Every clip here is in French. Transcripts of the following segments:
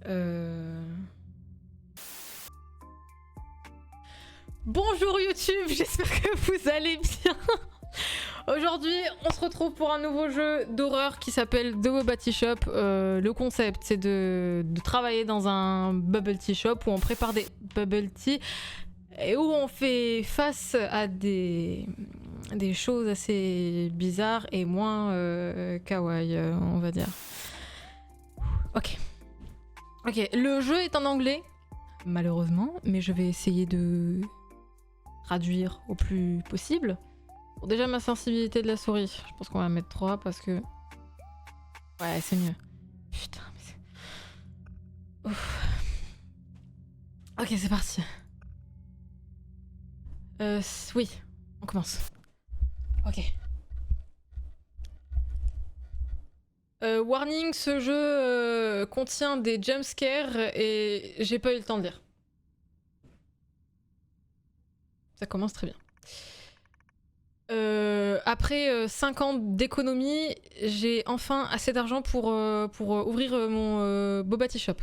Euh... Bonjour YouTube, j'espère que vous allez bien. Aujourd'hui, on se retrouve pour un nouveau jeu d'horreur qui s'appelle The Boba Tea Shop. Le concept, c'est de travailler dans un bubble tea shop où on prépare des bubble tea et où on fait face à des choses assez bizarres et moins kawaii, on va dire. Ok. Ok, le jeu est en anglais, malheureusement, mais je vais essayer de traduire au plus possible. Bon, déjà, ma sensibilité de la souris, je pense qu'on va mettre 3 parce que... Ouais, c'est mieux. Putain, mais c'est... Ouf. Ok, c'est parti. Oui, on commence. Ok. Warning, ce jeu contient des jumpscares et j'ai pas eu le temps de lire. Ça commence très bien. Après 5 ans d'économie, j'ai enfin assez d'argent pour ouvrir mon Boba Tea Shop.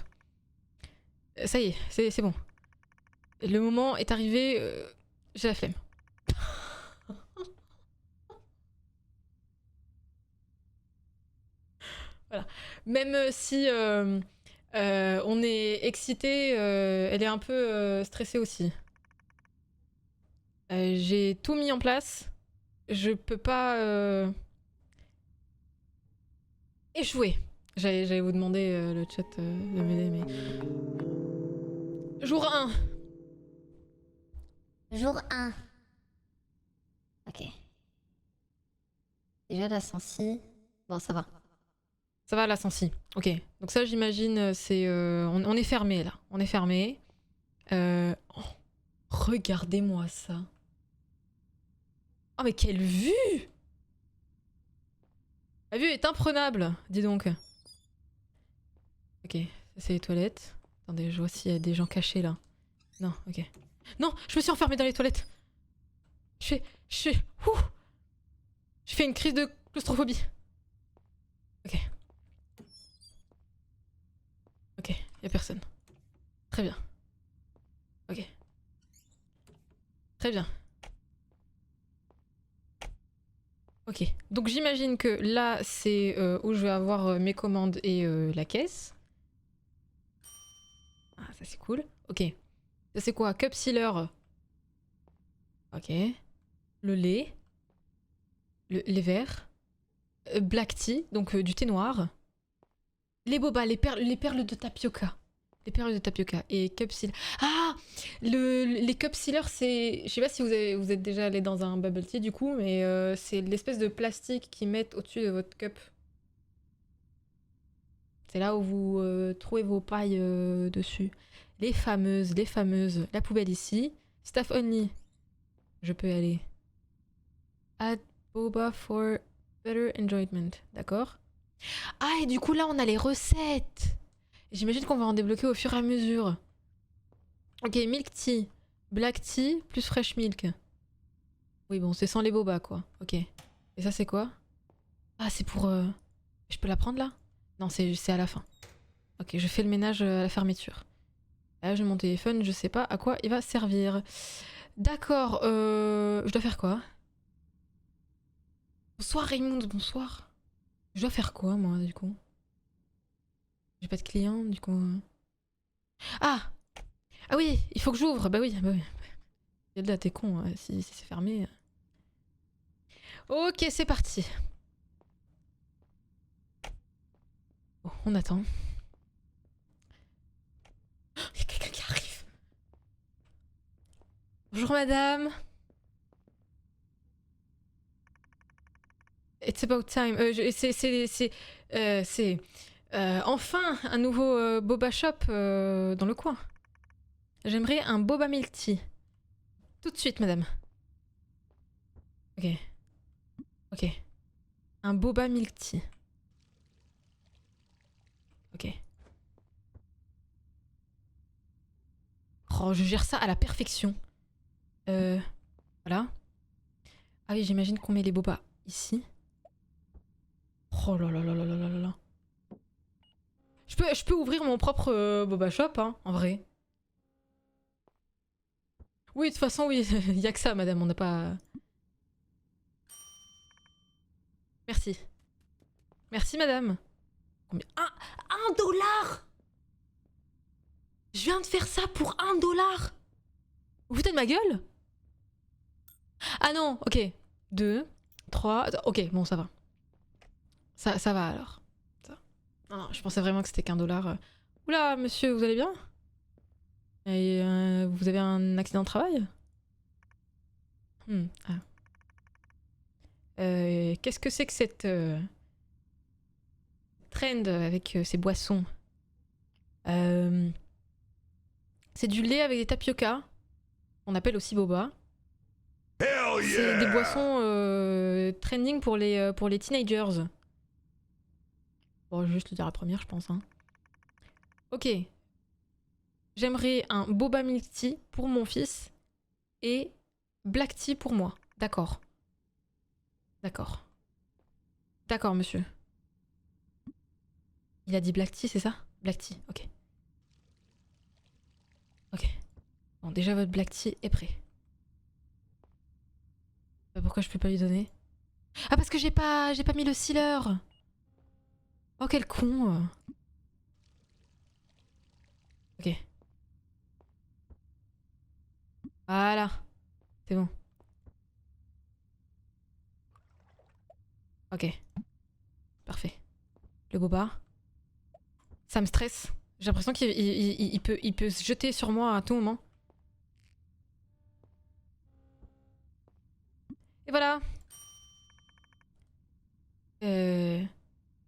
Ça y est, c'est bon. Le moment est arrivé, j'ai la flemme. Voilà. Même si on est excité, elle est un peu stressée aussi. J'ai tout mis en place. Je peux pas échouer. J'allais vous demander le chat de m'aider, mais... Jour 1. Jour 1. Ok. Déjà la sensi. Bon, ça va. Ça va la sensi. Ok. Donc ça, j'imagine, c'est... on est fermé, là. On est fermé. Oh, regardez-moi ça. Oh, mais quelle vue! La vue est imprenable, dis donc. Ok, ça c'est les toilettes. Attendez, je vois s'il y a des gens cachés là. Non, ok. Non, je me suis enfermée dans les toilettes. Je fais... Ouh, je fais une crise de claustrophobie. Ok. Ok, y a personne. Très bien. Ok. Très bien. Ok. Donc j'imagine que là, c'est où je vais avoir mes commandes et la caisse. Ah, ça c'est cool. Ok. Ça c'est quoi? Cup sealer. Ok. Le lait. Les verres. Black tea, donc du thé noir. Les boba, les perles de tapioca. Les perles de tapioca. Et cup seal. Ah, les cup sealers, c'est... Je sais pas si vous êtes déjà allé dans un bubble tea du coup, mais c'est l'espèce de plastique qu'ils mettent au-dessus de votre cup. C'est là où vous trouvez vos pailles dessus. Les fameuses, les fameuses. La poubelle ici. Staff only. Je peux aller. Add boba for better enjoyment. D'accord. Ah, et du coup, là, on a les recettes. J'imagine qu'on va en débloquer au fur et à mesure. Ok, milk tea. Black tea plus fresh milk. Oui, bon, c'est sans les boba, quoi. Ok. Et ça, c'est quoi? Ah, c'est pour... Je peux la prendre, là? Non, c'est à la fin. Ok, je fais le ménage à la fermeture. Là, j'ai mon téléphone, je sais pas à quoi il va servir. D'accord, je dois faire quoi? Bonsoir Raymond, bonsoir. Je dois faire quoi, moi, du coup? J'ai pas de client, du coup... Ah! Ah oui, il faut que j'ouvre, bah oui, bah oui. Là, t'es con, si c'est fermé. Ok, c'est parti. Bon, on attend. Il y a quelqu'un qui arrive. Bonjour madame. It's about time. C'est enfin un nouveau boba shop dans le coin. J'aimerais un boba milk tea. Tout de suite, madame. Ok. Ok. Un boba milk tea. Ok. Oh, je gère ça à la perfection. Voilà. Ah oui, j'imagine qu'on met les bobas ici. Oh là là là là là là là là. Je peux ouvrir mon propre boba shop, hein, en vrai. Oui, de toute façon, oui, il y a que ça, madame, on n'a pas... Merci. Merci, madame. Combien? Un dollar! Je viens de faire ça pour $1. Vous vous foutez de ma gueule? Ah non, ok. 2, 3... Ok, bon, ça va. Ça va alors. Ça. Non, je pensais vraiment que c'était qu'$1. Oula, monsieur, vous allez bien? Et vous avez un accident de travail? Ah. Qu'est-ce que c'est que cette trend avec ces boissons? C'est du lait avec des tapioca, on appelle aussi boba. C'est des boissons trending pour les teenagers. Bon, je vais juste le dire la première, je pense. Hein. Ok. J'aimerais un boba milk tea pour mon fils et black tea pour moi. D'accord. D'accord. D'accord, monsieur. Il a dit black tea, c'est ça? Black tea, ok. Ok. Bon, déjà votre black tea est prêt. Pourquoi je peux pas lui donner? Ah, parce que j'ai pas mis le sealer. Oh, quel con. Ok. Voilà. C'est bon. Ok. Parfait. Le boba. Ça me stresse. J'ai l'impression qu'il peut se jeter sur moi à tout moment. Et voilà.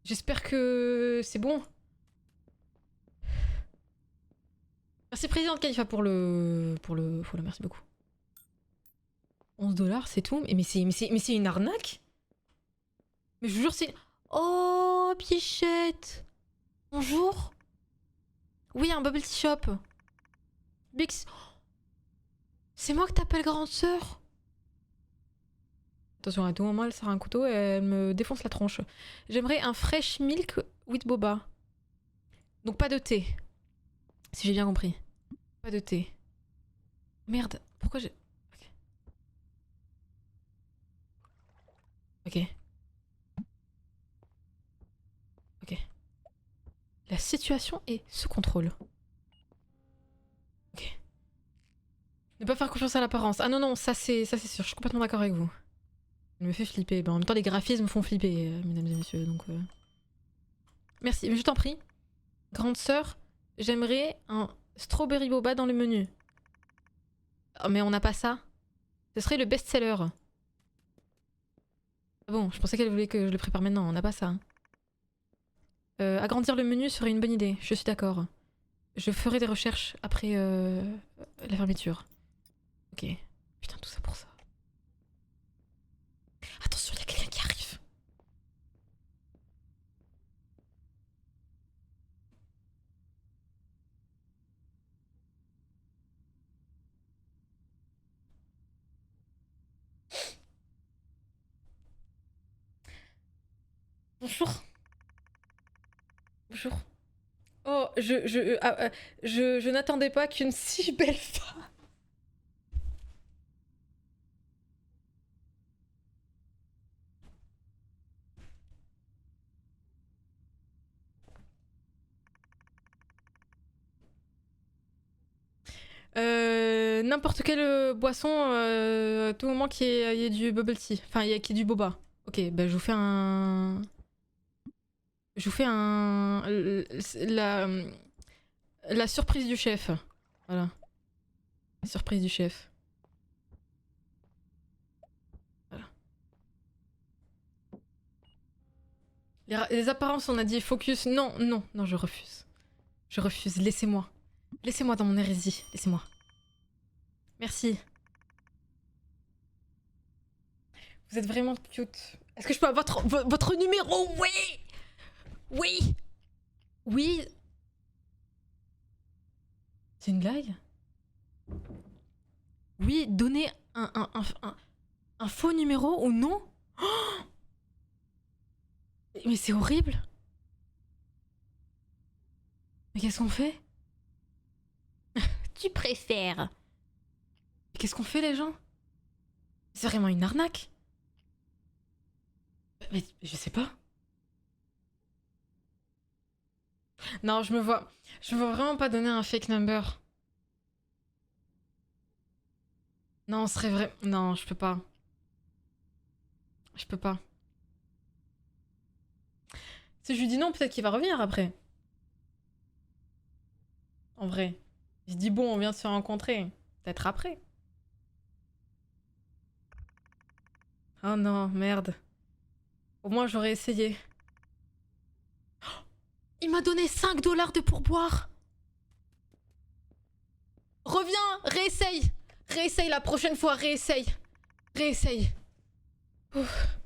J'espère que c'est bon. Merci président Khalifa pour le follow, merci beaucoup. 11 $, c'est tout. Mais c'est une arnaque. Mais je vous jure, c'est... Oh, Pichette. Bonjour. Oui, un bubble tea shop. Bix. C'est moi que t'appelles grande sœur. Attention, à tout moment, elle sort un couteau et elle me défonce la tronche. J'aimerais un fresh milk with boba. Donc pas de thé. Si j'ai bien compris. Pas de thé. Merde, pourquoi j'ai... Ok. Ok. La situation est sous contrôle. Ok. Ne pas faire confiance à l'apparence. Ah non, non, ça c'est sûr, je suis complètement d'accord avec vous. Elle me fait flipper. Ben, en même temps, les graphismes me font flipper, mesdames et messieurs, donc... Merci, mais je t'en prie. Grande sœur, j'aimerais un strawberry boba dans le menu. Oh, mais on n'a pas ça. Ce serait le best-seller. Ah bon, je pensais qu'elle voulait que je le prépare maintenant, on n'a pas ça. Hein. Agrandir le menu serait une bonne idée, je suis d'accord. Je ferai des recherches après la fermeture. Ok. Putain, tout ça pour ça. Attention, il y a quelqu'un qui arrive. Bonjour. Bonjour. Oh, je n'attendais pas qu'une si belle femme. N'importe quelle boisson, à tout moment qu'il y ait du bubble tea. Enfin, qu'il y ait du boba. Ok, bah je vous fais un... Je vous fais un... La surprise du chef. Voilà. La surprise du chef. Voilà. Les apparences, on a dit focus. Non, non, non, je refuse. Je refuse, laissez-moi. Laissez-moi dans mon hérésie, laissez-moi. Merci. Vous êtes vraiment cute. Est-ce que je peux avoir votre numéro? Oui. Oui. Oui. C'est une blague? Oui, donnez un faux numéro ou non? Oh, mais c'est horrible. Mais qu'est-ce qu'on fait? Tu préfères. Mais qu'est-ce qu'on fait les gens? C'est vraiment une arnaque. Mais je sais pas. Non, je me vois vraiment pas donner un fake number. Non, ce serait vrai. Non, je peux pas. Je peux pas. Si je lui dis non, peut-être qu'il va revenir après. En vrai. Il se dit bon, on vient de se rencontrer. Peut-être après. Oh non, merde. Au moins j'aurais essayé. Il m'a donné 5 dollars de pourboire. Reviens, réessaye. Réessaye la prochaine fois, réessaye. Réessaye. Ouf.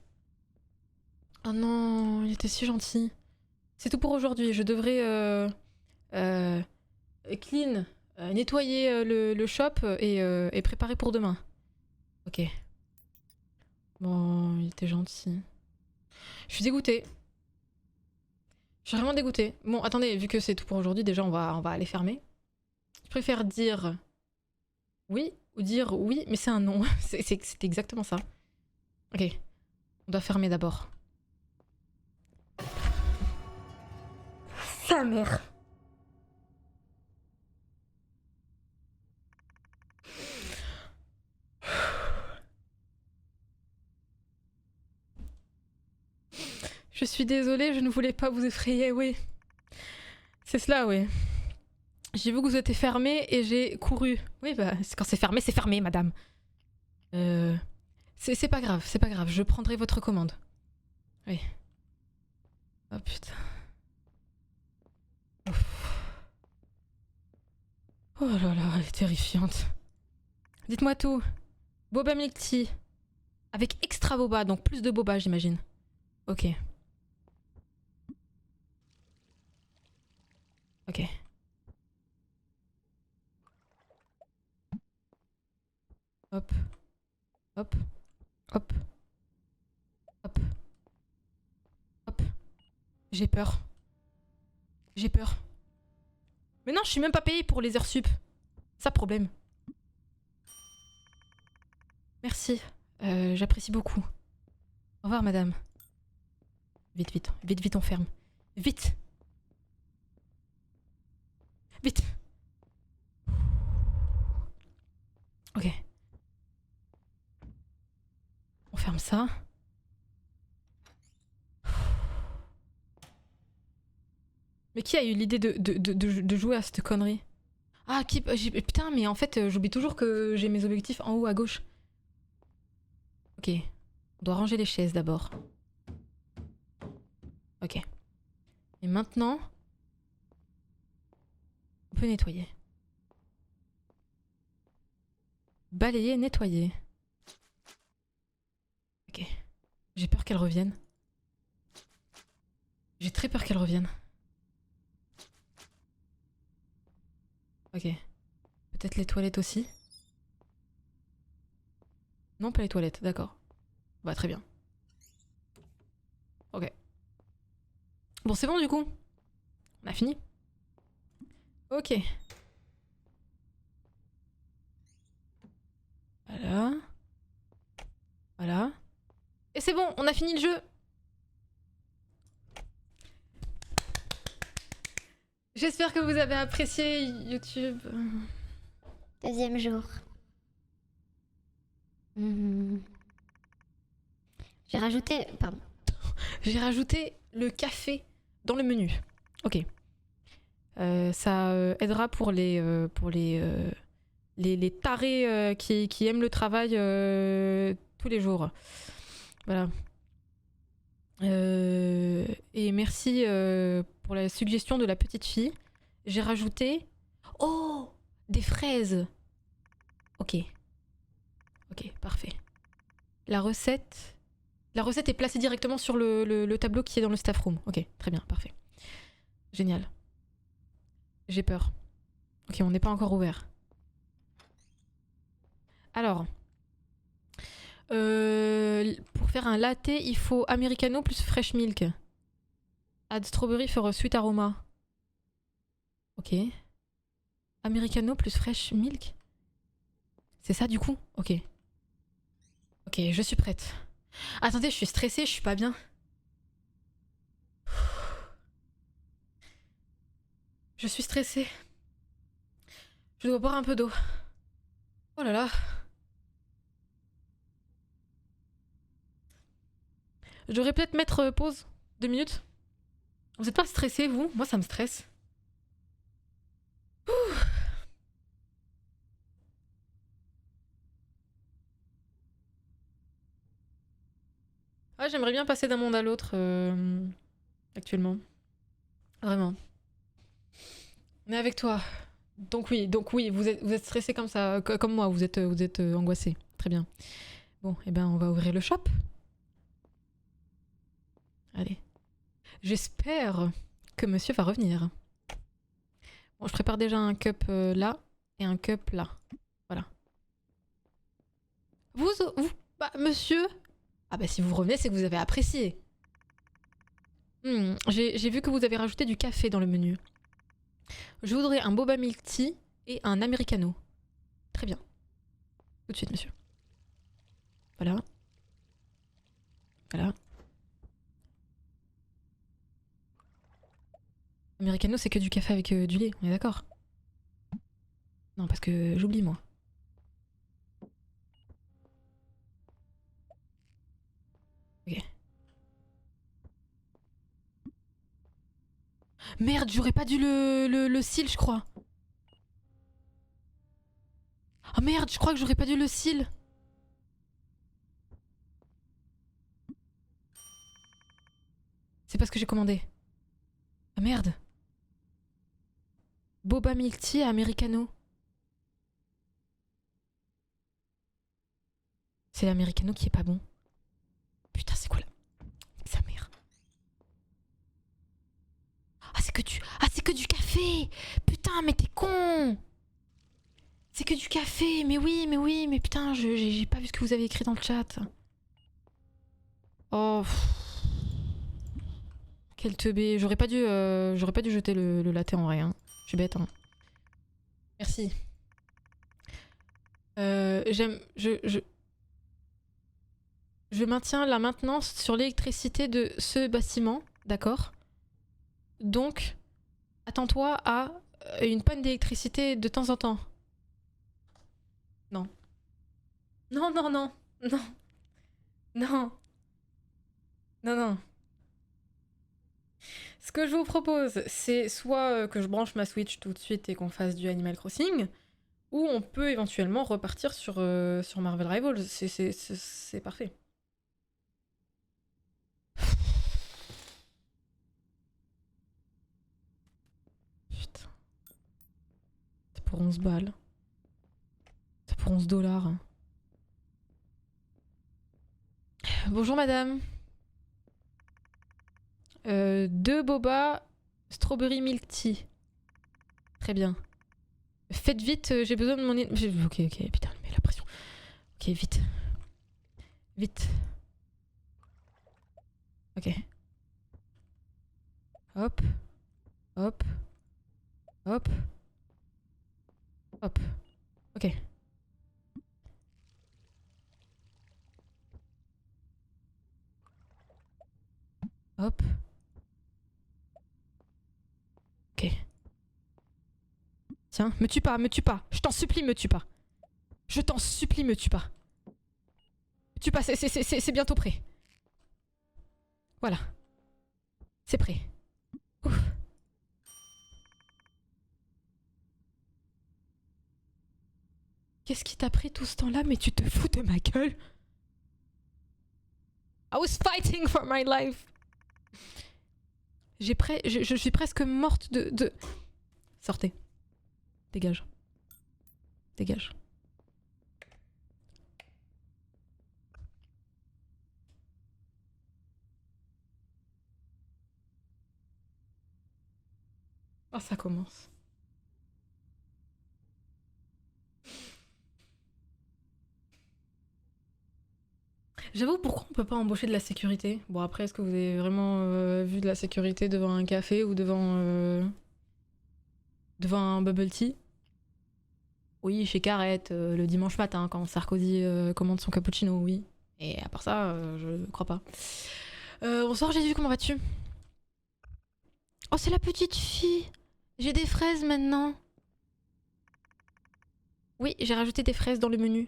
Oh non, il était si gentil. C'est tout pour aujourd'hui. Je devrais euh, clean, nettoyer le shop et préparer pour demain. Ok. Bon, il était gentil. Je suis dégoûtée. Je suis vraiment dégoûtée. Bon, attendez, vu que c'est tout pour aujourd'hui, déjà on va aller fermer. Je préfère dire oui ou dire oui, mais c'est un non. C'est exactement ça. Ok. On doit fermer d'abord. Sa mère. Je suis désolée, je ne voulais pas vous effrayer, oui. C'est cela, oui. J'ai vu que vous étiez fermé et j'ai couru. Oui, bah, quand c'est fermé, madame. C'est pas grave, c'est pas grave. Je prendrai votre commande. Oui. Oh putain. Ouf. Oh là là, elle est terrifiante. Dites-moi tout. Boba Milk Tea. Avec extra boba, donc plus de boba, j'imagine. Ok. Ok. Hop. Hop. Hop. Hop. Hop. J'ai peur. J'ai peur. Mais non, je suis même pas payée pour les heures sup. Ça problème. Merci. J'apprécie beaucoup. Au revoir, madame. Vite, vite. Vite, vite, on ferme. Vite. Vite. Ok. On ferme ça. Mais qui a eu l'idée de jouer à cette connerie? Ah, putain, mais en fait, j'oublie toujours que j'ai mes objectifs en haut à gauche. Ok. On doit ranger les chaises d'abord. Ok. Et maintenant, on peut nettoyer. Balayer, nettoyer. Ok. J'ai peur qu'elle revienne. J'ai très peur qu'elle revienne. Ok. Peut-être les toilettes aussi? Non, pas les toilettes, d'accord. Bah, très bien. Ok. Bon, c'est bon du coup. On a fini. Ok. Voilà. Voilà. Et c'est bon, on a fini le jeu. J'espère que vous avez apprécié YouTube. Deuxième jour. J'ai rajouté... Pardon. J'ai rajouté le café dans le menu. Ok. Ça aidera pour les tarés qui aiment le travail tous les jours. Voilà. Et merci pour la suggestion de la petite fille. J'ai rajouté... Oh, des fraises. Ok. Ok, parfait. La recette est placée directement sur le tableau qui est dans le staff room. Ok, très bien, parfait. Génial. J'ai peur. Ok, on n'est pas encore ouvert. Alors, pour faire un latte, il faut americano plus fresh milk. Add strawberry for a sweet aroma. Ok. Americano plus fresh milk. C'est ça du coup? Ok. Ok, je suis prête. Attendez, je suis stressée, je suis pas bien. Je suis stressée. Je dois boire un peu d'eau. Oh là là. Je devrais peut-être mettre pause. 2 minutes. Vous êtes pas stressé, vous? Moi, ça me stresse. Ouh. Ah, j'aimerais bien passer d'un monde à l'autre actuellement. Vraiment. On est avec toi. Donc oui, vous êtes stressé comme ça, comme moi, vous êtes angoissé. Très bien. Bon, eh ben on va ouvrir le shop. Allez. J'espère que monsieur va revenir. Bon, je prépare déjà un cup là et un cup là. Voilà. Vous, bah, monsieur. Ah bah si vous revenez, c'est que vous avez apprécié. J'ai vu que vous avez rajouté du café dans le menu. Je voudrais un boba milk tea et un americano. Très bien. Tout de suite, monsieur. Voilà. Voilà. Americano, c'est que du café avec du lait, on est d'accord? Non, parce que j'oublie, moi. Ok. Merde, j'aurais pas dû le seal, je crois. Oh merde, je crois que j'aurais pas dû le seal. C'est pas ce que j'ai commandé. Ah merde. Boba milk tea americano. C'est l'americano qui est pas bon. Putain, c'est quoi là? Sa mère. Ah, c'est que du café. Putain, mais t'es con. C'est que du café. Mais oui, mais putain, j'ai pas vu ce que vous avez écrit dans le chat. Oh. Quel teubé. J'aurais pas dû jeter le latte en vrai. Hein. Je suis bête. Hein. Merci. Je maintiens la maintenance sur l'électricité de ce bâtiment, d'accord? Donc, attends-toi à une panne d'électricité de temps en temps. Non. Non, non, non. Non. Non. Non, non. Ce que je vous propose, c'est soit que je branche ma Switch tout de suite et qu'on fasse du Animal Crossing, ou on peut éventuellement repartir sur Marvel Rivals. C'est parfait. Putain. C'est pour 11 balles. C'est pour 11 dollars. Bonjour madame. 2 boba strawberry milk tea. Très bien. Faites vite, j'ai besoin de mon... Ok, putain, mais la pression. Ok, vite. Vite. Ok. Hop. Hop. Hop. Hop. Ok. Hop. Ok. Tiens, me tue pas, me tue pas. Je t'en supplie, me tue pas. Je t'en supplie, me tue pas. Me tue pas, c'est bientôt prêt. Voilà. C'est prêt. Ouf. Qu'est-ce qui t'a pris tout ce temps-là? Mais tu te fous de ma gueule? I was fighting for my life. Je suis presque morte de... Sortez. Dégage. Dégage. Oh, ça commence. J'avoue, pourquoi on peut pas embaucher de la sécurité? Bon, après, est-ce que vous avez vraiment vu de la sécurité devant un café ou devant... devant un bubble tea. Oui, chez Carrette, le dimanche matin, quand Sarkozy commande son cappuccino, oui. Et à part ça, je crois pas. Bonsoir Jésus, comment vas-tu? Oh, c'est la petite fille. J'ai des fraises maintenant. Oui, j'ai rajouté des fraises dans le menu.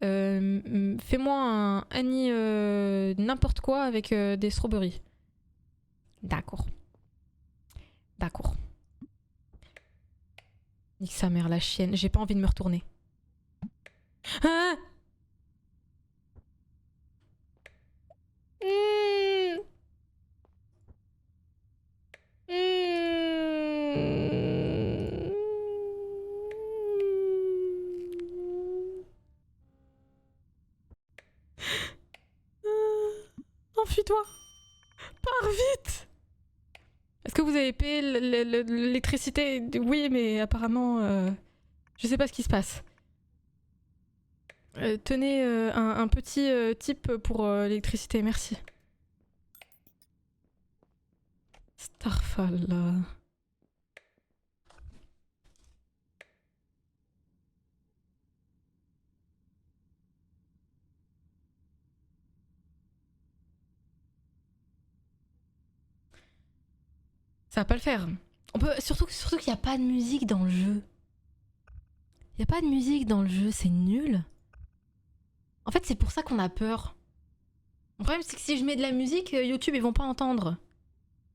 Fais-moi un Annie n'importe quoi avec des strawberries. D'accord. D'accord. Nique sa mère, la chienne. J'ai pas envie de me retourner. Ah. Mmh. Enfuis-toi. Pars vite. Est-ce que vous avez payé l'électricité? Oui, mais apparemment, je sais pas ce qui se passe. Tenez un petit tip pour l'électricité, merci. Starfall. Ça va pas le faire. On peut surtout qu'il n'y a pas de musique dans le jeu. Il y a pas de musique dans le jeu, c'est nul. En fait, c'est pour ça qu'on a peur. Le problème, c'est que si je mets de la musique, YouTube, ils vont pas entendre.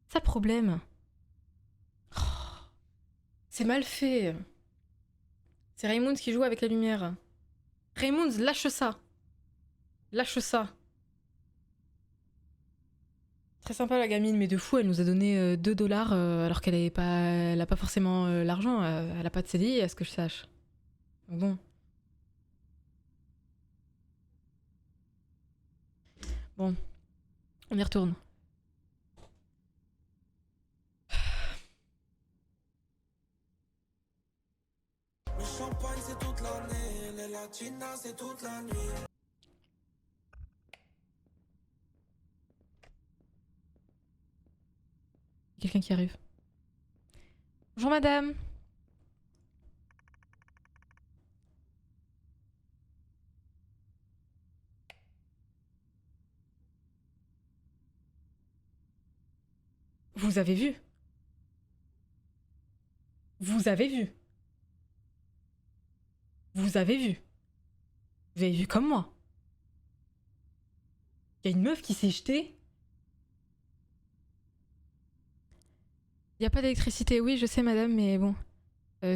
C'est ça le problème. Oh, c'est mal fait. C'est Raymonds qui joue avec la lumière. Raymonds, lâche ça. Lâche ça. Très sympa la gamine, mais de fou, elle nous a donné 2 dollars alors qu'elle a pas forcément l'argent. Elle a pas de CDI, à ce que je sache. Donc bon. Bon. On y retourne. Le champagne c'est toute l'année, les latinas c'est toute la nuit. Quelqu'un qui arrive. Bonjour madame. Vous avez vu? Vous avez vu? Vous avez vu? Vous avez vu comme moi? Il y a une meuf qui s'est jetée. Il y a pas d'électricité, oui, je sais madame, mais bon.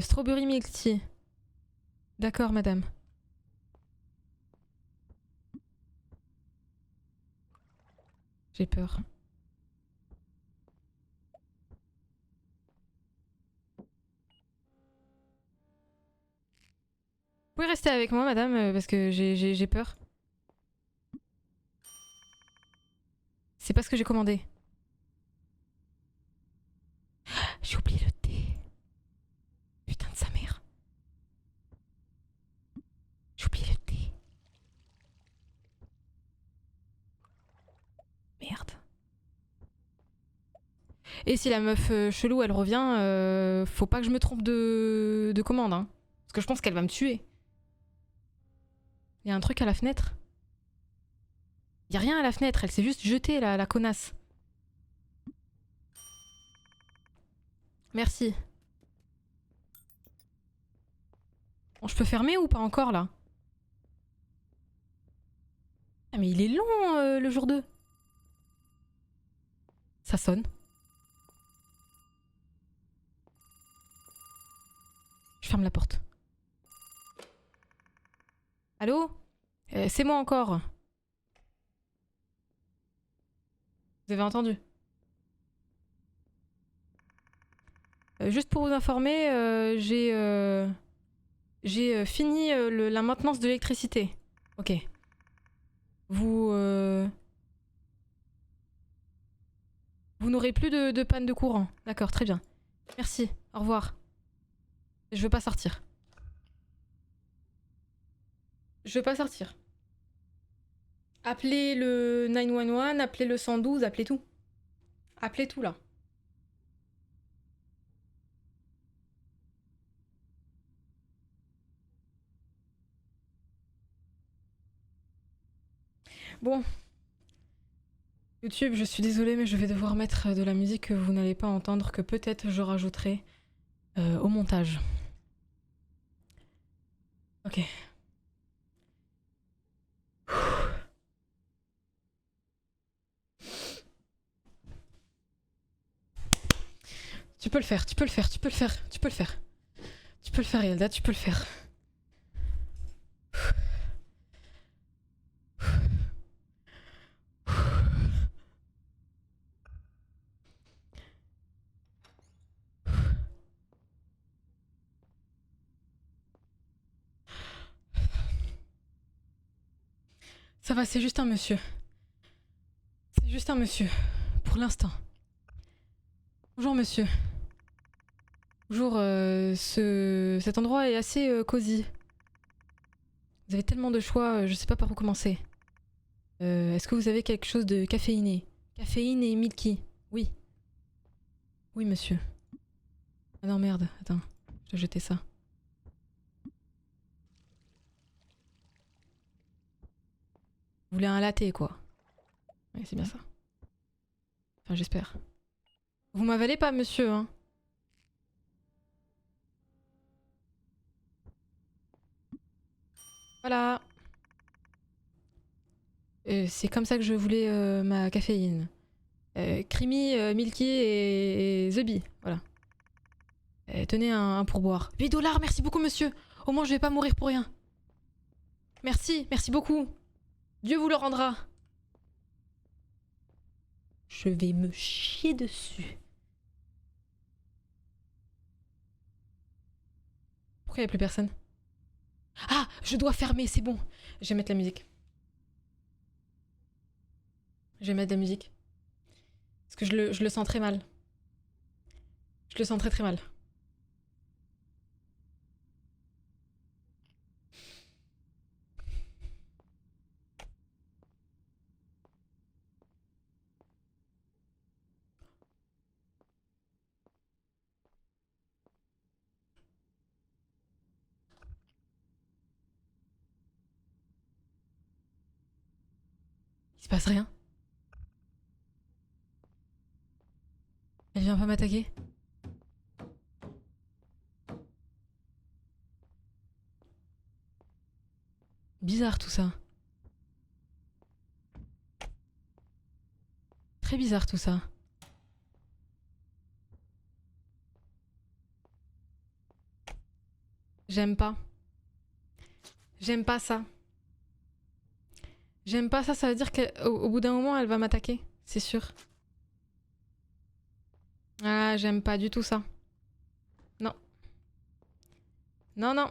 Strawberry milk tea. D'accord madame. J'ai peur. Vous pouvez rester avec moi madame, parce que j'ai peur. C'est pas ce que j'ai commandé. J'ai oublié le thé. Putain de sa mère. J'ai oublié le thé. Merde. Et si la meuf chelou elle revient, faut pas que je me trompe de commande, hein. Parce que je pense qu'elle va me tuer. Il y a un truc à la fenêtre? Il y a rien à la fenêtre, elle s'est juste jetée la connasse. Merci. Bon, je peux fermer ou pas encore là? Ah mais il est long le jour 2. Ça sonne. Je ferme la porte. Allô? C'est moi encore. Vous avez entendu? Juste pour vous informer, j'ai fini la maintenance de l'électricité. Ok. Vous n'aurez plus de panne de courant. D'accord, très bien. Merci, au revoir. Je veux pas sortir. Je veux pas sortir. Appelez le 911, appelez le 112, appelez tout. Appelez tout là. Bon. YouTube, je suis désolée, mais je vais devoir mettre de la musique que vous n'allez pas entendre, que peut-être je rajouterai au montage. Ok. Tu peux le faire, tu peux le faire, tu peux le faire, tu peux le faire. Tu peux le faire, Yelda, tu peux le faire. Ça va, c'est juste un monsieur. C'est juste un monsieur. Pour l'instant. Bonjour, monsieur. Bonjour, cet endroit est assez cosy. Vous avez tellement de choix, je sais pas par où commencer. Est-ce que vous avez quelque chose de caféiné? Caféine et milky. Oui. Oui, monsieur. Ah non, merde. Attends. Je vais jeter ça. Vous voulez un latte, quoi. Oui, c'est bien ça. Enfin, j'espère. Vous m'avalez pas, monsieur, hein? Voilà. C'est comme ça que je voulais ma caféine. Creamy, milky et The Bee. Voilà. Tenez un pourboire. 8 $, merci beaucoup, monsieur. Au moins, je vais pas mourir pour rien. Merci, merci beaucoup. Dieu vous le rendra. Je vais me chier dessus. Pourquoi il n'y a plus personne? Ah, je dois fermer, c'est bon. Je vais mettre la musique. Je vais mettre de la musique. Parce que je le sens très mal. Je le sens très très mal. Il se passe rien. Elle vient pas m'attaquer. Bizarre tout ça. Très bizarre tout ça. J'aime pas. J'aime pas ça. J'aime pas ça, ça veut dire qu'au bout d'un moment, elle va m'attaquer. C'est sûr. Ah, j'aime pas du tout ça. Non. Non, non.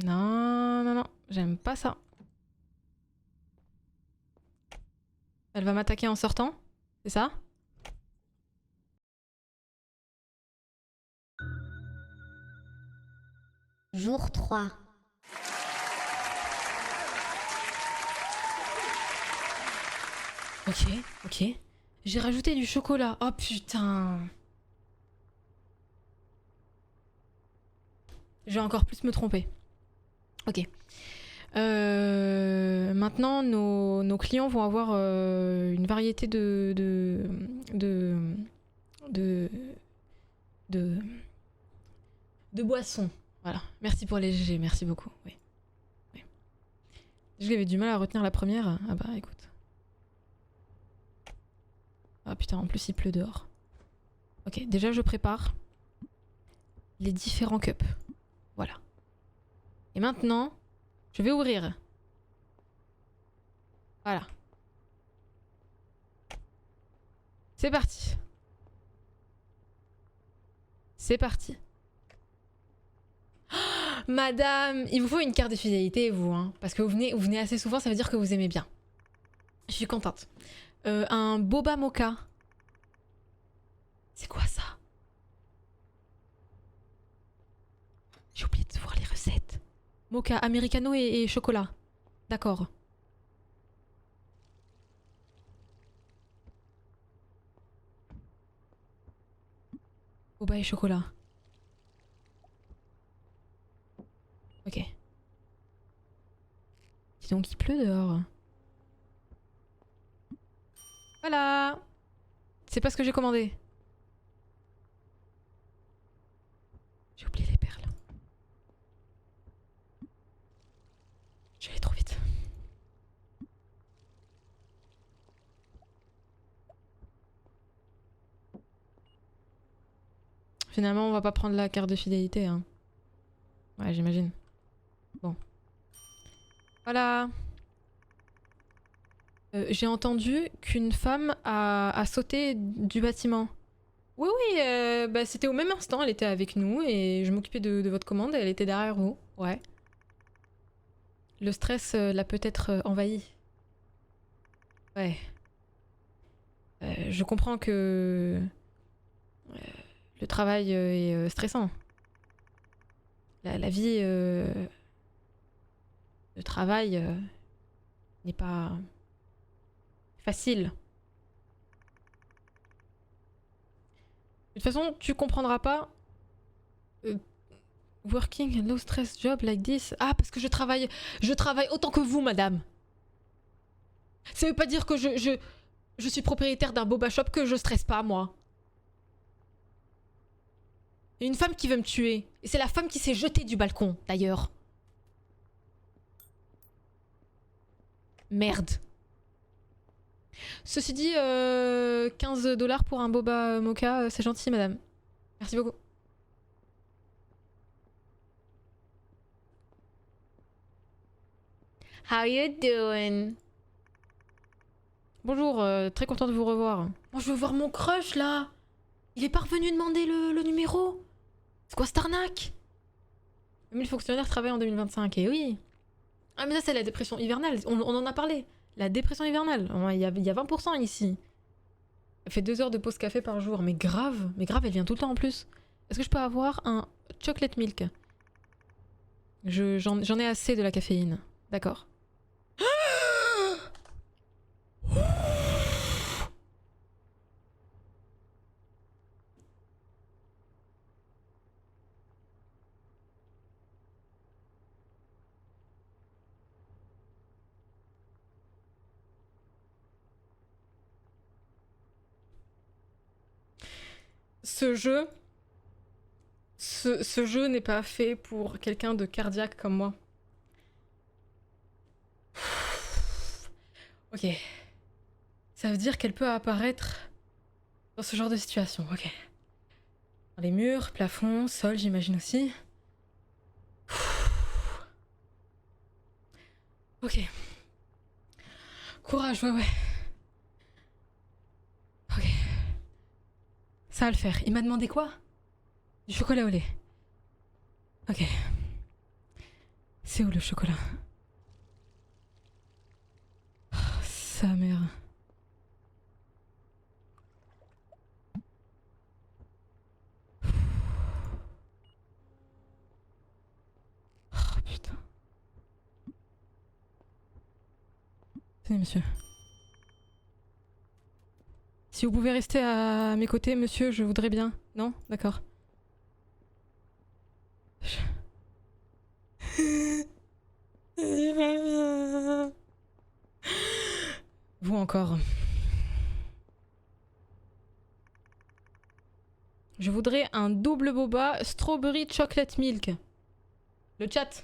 Non, non, non. J'aime pas ça. Elle va m'attaquer en sortant? C'est ça? Jour 3. Ok, ok. J'ai rajouté du chocolat. Oh putain. Je vais encore plus me tromper. Ok. Maintenant, nos clients vont avoir une variété de boissons. Voilà. Merci pour les GG, merci beaucoup. Oui. Oui. J'avais du mal à retenir la première. Ah bah écoute. Ah putain, en plus il pleut dehors. Ok, déjà je prépare les différents cups. Voilà. Et maintenant, je vais ouvrir. Voilà. C'est parti. C'est parti. Oh, madame, il vous faut une carte de fidélité, vous, hein. Parce que vous venez assez souvent, ça veut dire que vous aimez bien. Je suis contente. Un boba mocha. C'est quoi ça? J'ai oublié de voir les recettes. Mocha, americano et chocolat. D'accord. Boba et chocolat. Ok. Dis donc il pleut dehors. Voilà. C'est pas ce que j'ai commandé. J'ai oublié les perles. Je vais aller trop vite. Finalement, on va pas prendre la carte de fidélité, hein. Ouais, j'imagine. Bon. Voilà. J'ai entendu qu'une femme a sauté du bâtiment. Oui, oui, bah, c'était au même instant, elle était avec nous et je m'occupais de votre commande et elle était derrière vous. Ouais. Le stress l'a peut-être envahi. Ouais. Je comprends que le travail est stressant. La vie de travail n'est pas facile. De toute façon, tu comprendras pas. Working a low stress job like this. Ah, parce que je travaille autant que vous, madame. Ça veut pas dire que je suis propriétaire d'un boba shop que je stresse pas, moi. Il y a une femme qui veut me tuer. Et c'est la femme qui s'est jetée du balcon, d'ailleurs. Merde. Ceci dit, 15 $ pour un boba mocha, c'est gentil, madame. Merci beaucoup. How you doing? Bonjour, très content de vous revoir. Moi, je veux voir mon crush, là. Il est pas revenu demander le numéro. C'est quoi cette arnaque? 1000 fonctionnaires travaillent en 2025, et oui. Ah, mais ça, c'est la dépression hivernale. On en a parlé. La dépression hivernale. Il y a 20% ici. Elle fait 2 heures de pause café par jour. Mais grave, elle vient tout le temps en plus. Est-ce que je peux avoir un chocolate milk? J'en ai assez de la caféine. D'accord. Ce jeu n'est pas fait pour quelqu'un de cardiaque comme moi. Ok. Ça veut dire qu'elle peut apparaître dans ce genre de situation, ok. Dans les murs, plafond, sol, j'imagine aussi. Ok. Courage, ouais. Ok. Ça va le faire. Il m'a demandé quoi? Du chocolat au lait. Ok. C'est où le chocolat? Oh, sa mère. Oh putain. Tenez, monsieur. Si vous pouvez rester à mes côtés, monsieur, je voudrais bien. Non? D'accord. Vous encore. Je voudrais un double boba strawberry chocolate milk. Le chat.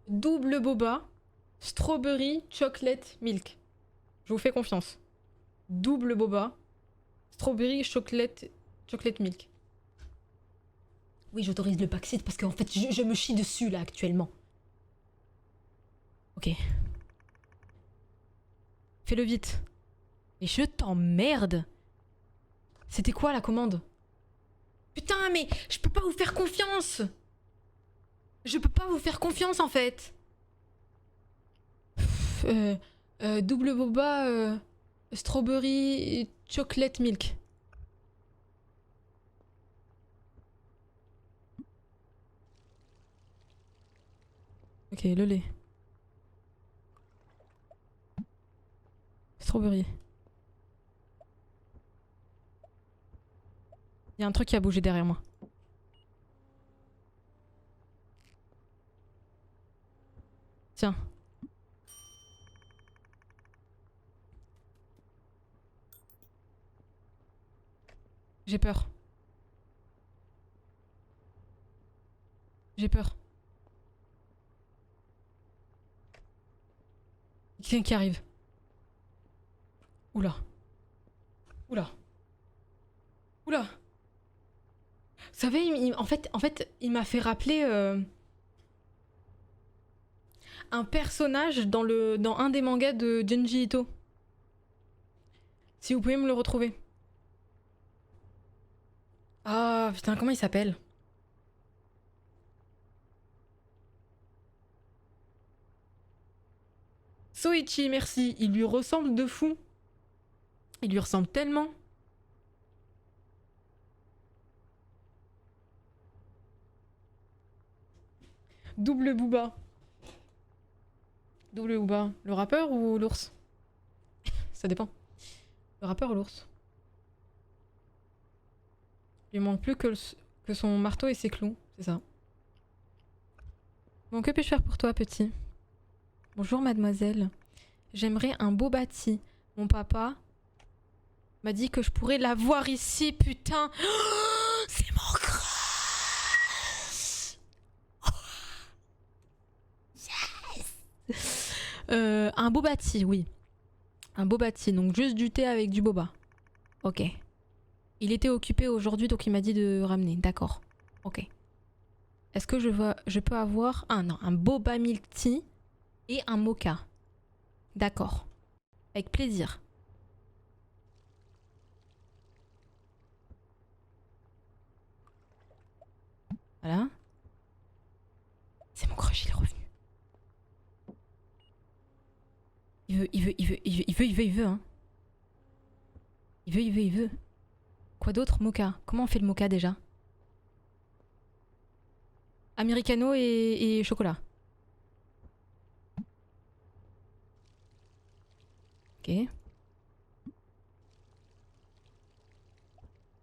Double boba strawberry chocolate milk. Je vous fais confiance. Double boba strawberry chocolate milk. Oui, j'autorise le backseat parce qu'en fait, je me chie dessus là actuellement. Ok. Fais-le vite. Et je t'emmerde. C'était quoi la commande? Putain, mais je peux pas vous faire confiance. Je peux pas vous faire confiance en fait. Double boba strawberry chocolate milk. Ok, le lait. Strawberry. Il y a un truc qui a bougé derrière moi. Tiens. J'ai peur. J'ai peur. Quelqu'un qui arrive. Oula. Oula. Oula. Vous savez, en fait, il m'a fait rappeler un personnage dans un des mangas de Junji Ito. Si vous pouvez me le retrouver. Ah putain, comment il s'appelle? Soichi, merci. Il lui ressemble de fou. Il lui ressemble tellement. Double Booba. Double Booba. Le rappeur ou l'ours? Ça dépend. Le rappeur ou l'ours? Il manque plus que son marteau et ses clous. C'est ça. Bon, que puis-je faire pour toi, petit? Bonjour, mademoiselle. J'aimerais un beau bâti. Mon papa m'a dit que je pourrais l'avoir ici, putain. Oh, c'est mon crush. Oh. Yes. Un beau bâti, oui. Un beau bâti, donc juste du thé avec du boba. Ok. Il était occupé aujourd'hui, donc il m'a dit de ramener. D'accord. Ok. Est-ce que je peux avoir... Ah non, un boba milk tea et un mocha. D'accord. Avec plaisir. Voilà. C'est mon crush, il est revenu. Il veut, hein. Il veut. Quoi d'autre? Mocha. Comment on fait le mocha déjà? Americano et chocolat. Ok.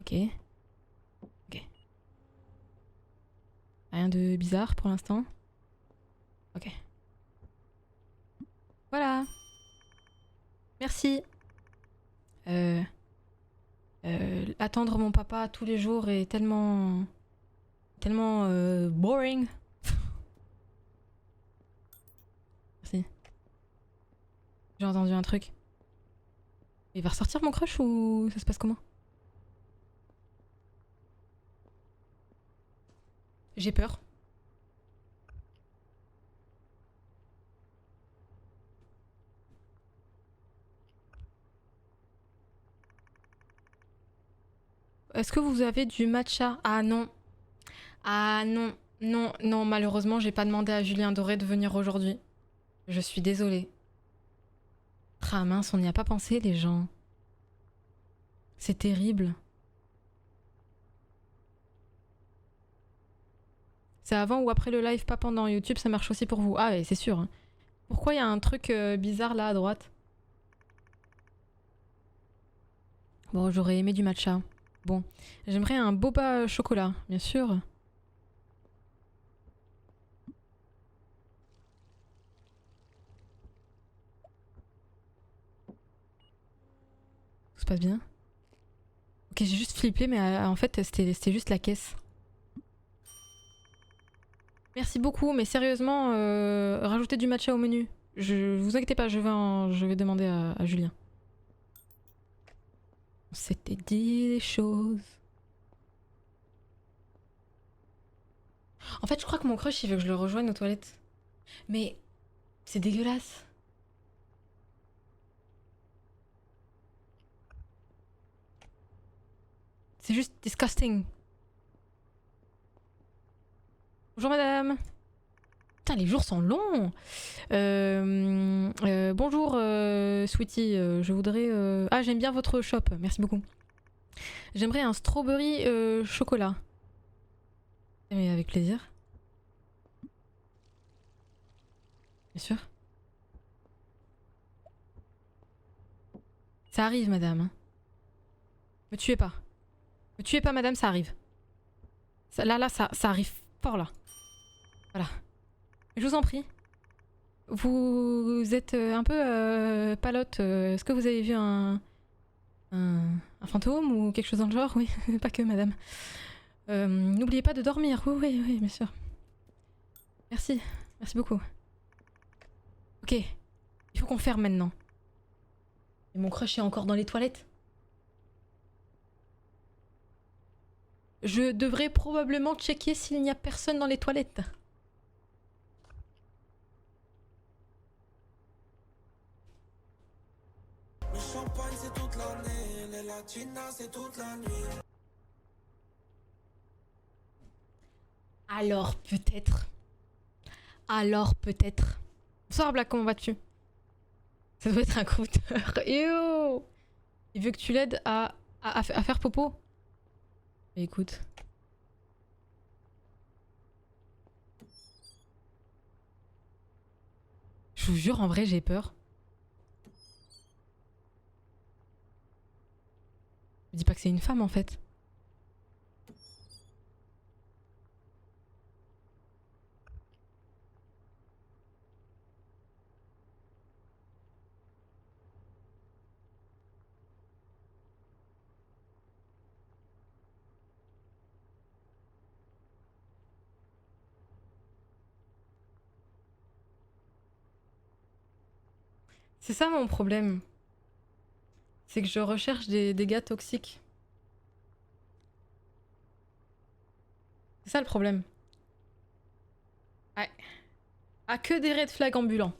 Ok. Ok. Rien de bizarre pour l'instant. Ok. Voilà. Merci. Attendre mon papa tous les jours est tellement boring. Merci. J'ai entendu un truc. Il va ressortir mon crush ou ça se passe comment? J'ai peur. Est-ce que vous avez du matcha? Ah non. Ah non. Non, malheureusement, j'ai pas demandé à Julien Doré de venir aujourd'hui. Je suis désolée. Ah mince, on n'y a pas pensé, les gens. C'est terrible. C'est avant ou après le live, pas pendant YouTube, ça marche aussi pour vous. Ah ouais, c'est sûr. Hein. Pourquoi il y a un truc bizarre là à droite? Bon, j'aurais aimé du matcha. Bon, j'aimerais un boba chocolat, bien sûr. Tout se passe bien? Ok, j'ai juste flippé, mais en fait, c'était juste la caisse. Merci beaucoup, mais sérieusement, rajoutez du matcha au menu. Vous inquiétez pas, je vais demander à Julien. On s'était dit des choses. En fait, je crois que mon crush, il veut que je le rejoigne aux toilettes. Mais c'est dégueulasse. C'est juste disgusting. Bonjour madame. Putain, les jours sont longs. Bonjour Sweetie, je voudrais... Ah, j'aime bien votre shop, merci beaucoup. J'aimerais un strawberry chocolat. Mais avec plaisir. Bien sûr. Ça arrive madame. Me tuez pas. Me tuez pas madame, ça arrive. Ça arrive fort là. Voilà. Je vous en prie. Vous êtes un peu palote. Est-ce que vous avez vu un fantôme ou quelque chose dans le genre? Oui, pas que, madame. N'oubliez pas de dormir. Oui, oui, oui, bien sûr. Merci. Merci beaucoup. Ok. Il faut qu'on ferme maintenant. Et mon crush est encore dans les toilettes. Je devrais probablement checker s'il n'y a personne dans les toilettes. Le champagne c'est toute l'année, les latinas c'est toute la nuit. Alors peut-être. Alors peut-être. Bonsoir Black, comment vas-tu? Ça doit être un croûteur. Ew. Il veut que tu l'aides à faire popo. Écoute. Je vous jure, en vrai, j'ai peur. Je dis pas que c'est une femme en fait. C'est ça mon problème. C'est que je recherche des gars toxiques. C'est ça le problème. Ouais. Ah, que des red flags ambulants.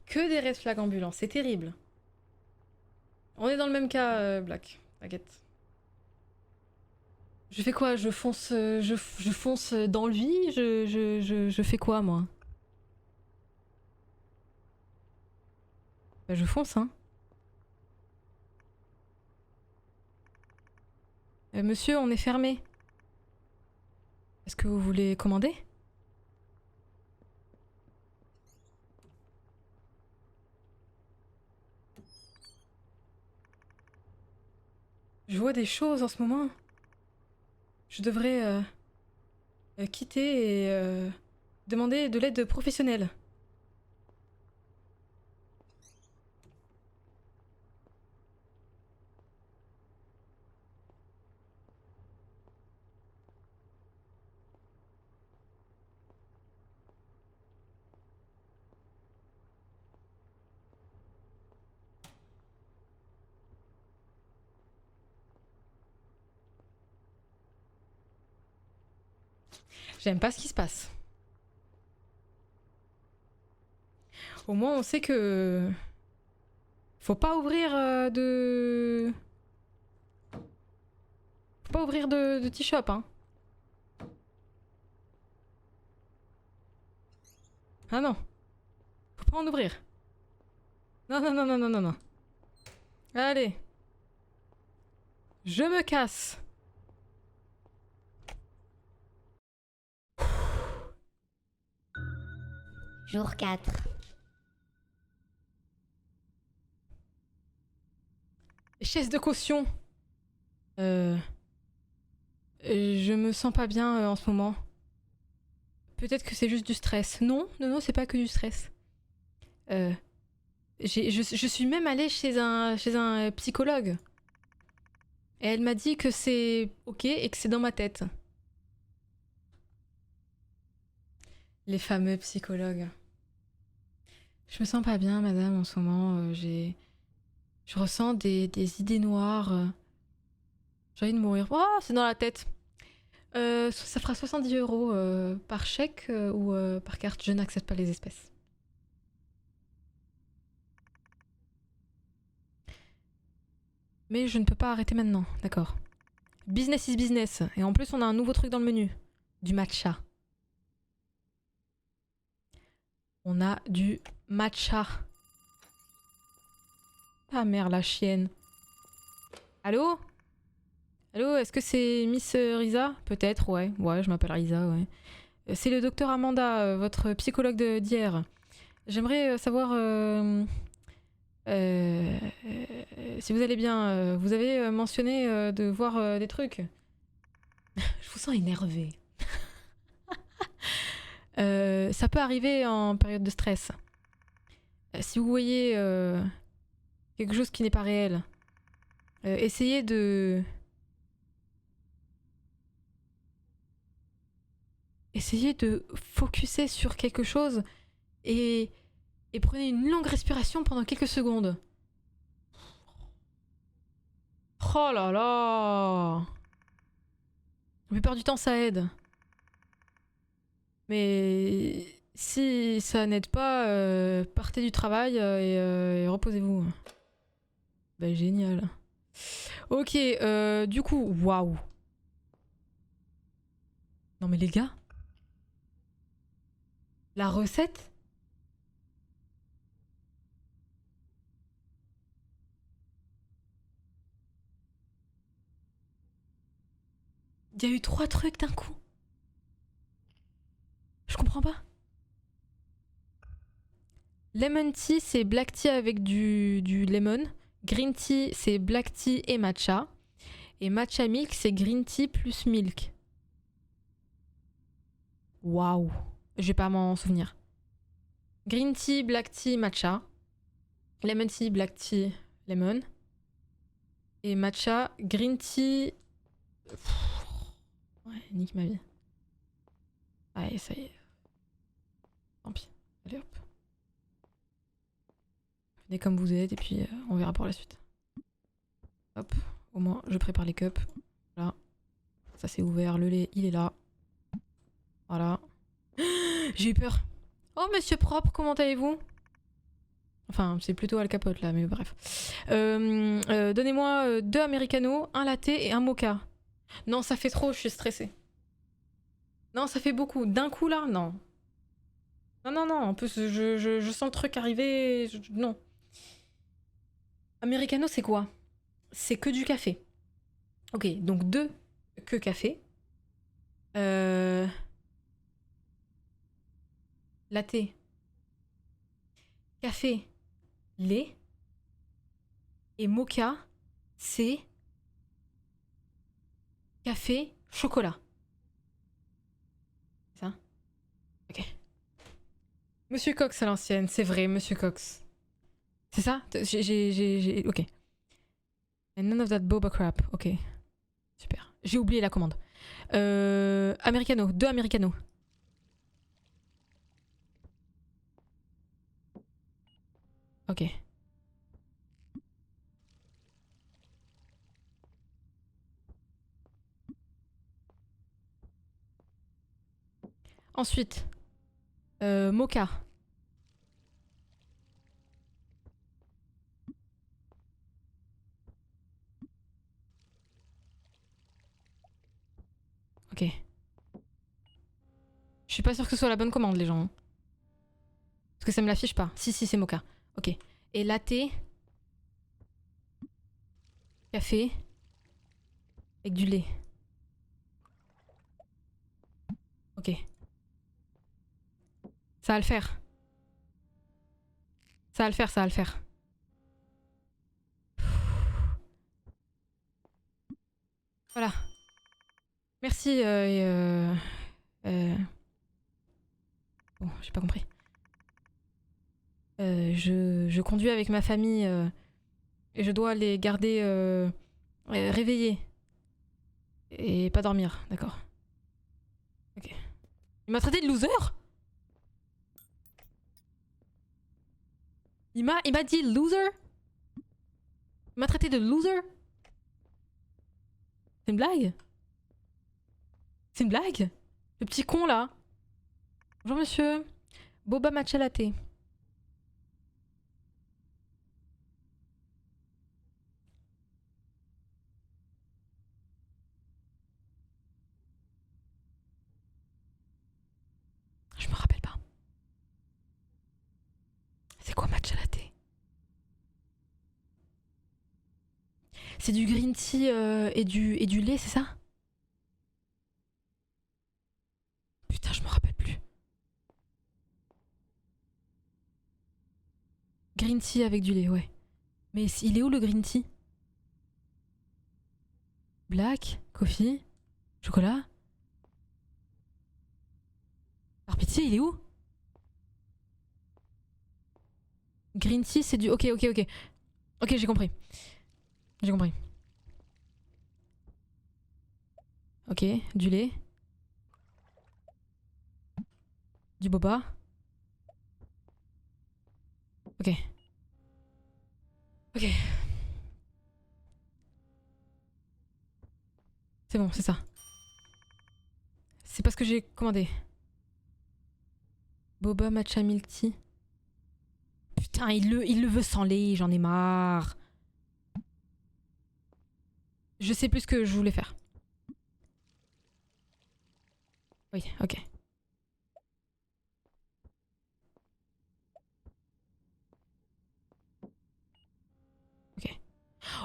Que des red flags ambulants, c'est terrible. On est dans le même cas, Black. T'inquiète. Je fais quoi? Je fonce, je fonce dans lui? Je fais quoi, moi? Bah, je fonce, hein. Monsieur, on est fermé. Est-ce que vous voulez commander? Je vois des choses en ce moment. Je devrais quitter et demander de l'aide professionnelle. J'aime pas ce qui se passe. Au moins, on sait que... Faut pas ouvrir de... Faut pas ouvrir de t-shop, hein. Ah non. Faut pas en ouvrir. Non, non, non, non, non, non, non. Allez. Je me casse. Jour 4. Chaise de caution. Je me sens pas bien en ce moment. Peut-être que c'est juste du stress. Non, non, non, c'est pas que du stress. Je suis même allée chez un psychologue. Et elle m'a dit que c'est ok et que c'est dans ma tête. Les fameux psychologues. Je me sens pas bien, madame, en ce moment. Je ressens des idées noires. J'ai envie de mourir. Oh, c'est dans la tête. Ça fera 70 euros par chèque ou par carte. Je n'accepte pas les espèces. Mais je ne peux pas arrêter maintenant, d'accord. Business is business. Et en plus, on a un nouveau truc dans le menu. Du matcha. On a du matcha. Ah merde, la chienne. Allô? Allô, est-ce que c'est Miss Risa? Peut-être, ouais. Ouais, je m'appelle Risa, ouais. C'est le docteur Amanda, votre psychologue d'hier. J'aimerais savoir si vous allez bien. Vous avez mentionné de voir des trucs. Je vous sens énervé. Ça peut arriver en période de stress. Si vous voyez quelque chose qui n'est pas réel, essayez de... Essayez de focuser sur quelque chose et prenez une longue respiration pendant quelques secondes. Oh là là! La plupart du temps, ça aide. Mais si ça n'aide pas, partez du travail et reposez-vous. Bah génial. Ok, du coup, waouh. Non mais les gars, la recette? Il y a eu 3 trucs d'un coup. Je comprends pas. Lemon tea, c'est black tea avec du lemon. Green tea, c'est black tea et matcha. Et matcha milk, c'est green tea plus milk. Waouh. Je vais pas m'en souvenir. Green tea, black tea, matcha. Lemon tea, black tea, lemon. Et matcha, green tea... Ouais, nique ma vie. Allez, ça y est. Tant pis. Allez hop. Venez comme vous êtes et puis on verra pour la suite. Hop. Au moins, je prépare les cups. Voilà. Ça c'est ouvert. Le lait, il est là. Voilà. J'ai eu peur. Oh, monsieur propre, comment allez-vous? Enfin, c'est plutôt Al Capote là, mais bref. Donnez-moi 2 americanos, un latte et un mocha. Non, ça fait trop, je suis stressée. Non, ça fait beaucoup. D'un coup là, non. Non, non, non, en plus, je sens le truc arriver. Non. Americano, c'est quoi? C'est que du café. Ok, donc 2 que café. Latte. Café. Lait. Et mocha, c'est café, chocolat. C'est ça? Ok. Monsieur Cox à l'ancienne, c'est vrai, Monsieur Cox. C'est ça? Ok. And none of that boba crap. Ok. Super. J'ai oublié la commande. Americano. 2 americano. Ok. Ensuite, mocha. Ok. Je suis pas sûre que ce soit la bonne commande, les gens. Hein. Parce que ça me l'affiche pas. Si, si, c'est mocha. Ok. Et latte. Café. Avec du lait. Ok. Ça va le faire. Ça va le faire, ça va le faire. Voilà. Merci. Bon, j'ai pas compris. Je conduis avec ma famille et je dois les garder réveillés. Et pas dormir, d'accord. Ok. Il m'a traité de loser? Il m'a dit loser? Il m'a traité de loser? C'est une blague? C'est une blague? Le petit con là? Bonjour monsieur. Boba matcha latte. Je me rappelle pas. C'est quoi matcha latte? C'est du green tea et du lait, c'est ça? Putain, je me rappelle plus. Green tea avec du lait, ouais. Mais il est où le green tea? Black? Coffee? Chocolat? Par pitié. tea, il est où? Green tea, c'est du... Ok, ok, ok. Ok, j'ai compris. J'ai compris. Ok, du lait. Du boba. Ok. Ok. C'est bon, c'est ça. C'est pas ce que j'ai commandé. Boba matcha milk tea. Putain, il le veut sans lait, j'en ai marre. Je sais plus ce que je voulais faire. Oui, ok. Ok.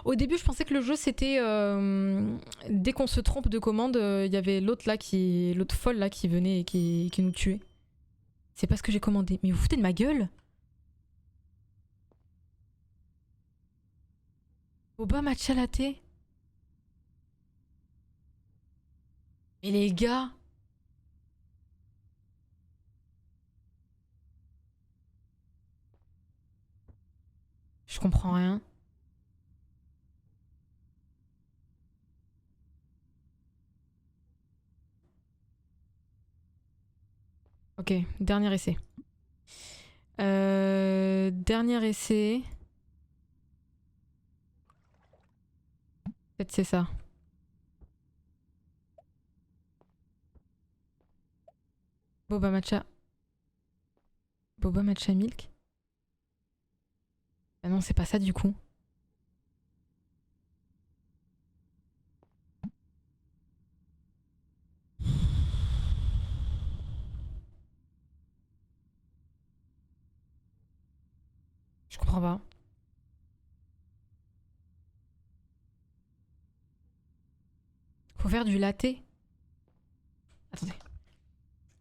Au début, je pensais que le jeu c'était dès qu'on se trompe de commande, il y avait l'autre là qui, l'autre folle là qui venait et qui nous tuait. C'est pas ce que j'ai commandé. Mais vous foutez de ma gueule? Boba matcha latte. Mais les gars. Je comprends rien. Ok, dernier essai. Dernier essai. Peut-être c'est ça. Boba matcha. Boba matcha milk. Ah non, c'est pas ça du coup. Je comprends pas. Faut faire du latte. Attendez.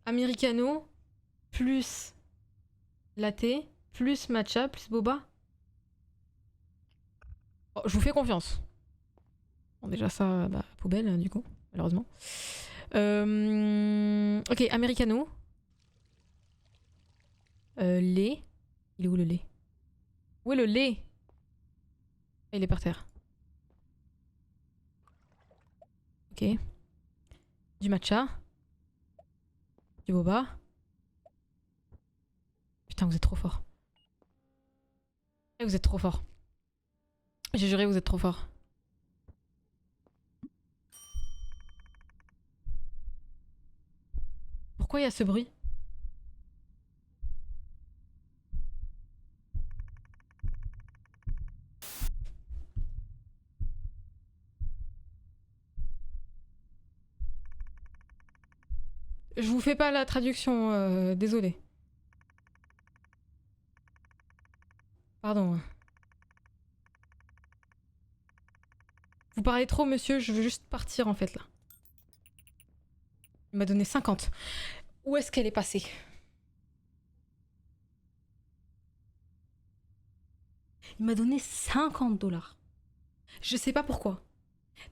Americano plus latte plus matcha plus boba. Oh, je vous fais confiance. Bon, déjà ça, bah, poubelle du coup, malheureusement. Ok, americano. Lait. Il est où le lait? Où est le lait? Ah, il est par terre. Ok. Du matcha. Du boba. Putain, vous êtes trop fort. Vous êtes trop fort. J'ai juré, vous êtes trop fort. Pourquoi il y a ce bruit? Je vous fais pas la traduction, désolé. Pardon. Vous parlez trop, monsieur, je veux juste partir en fait là. Il m'a donné 50. Où est-ce qu'elle est passée? Il m'a donné 50 $. Je sais pas pourquoi.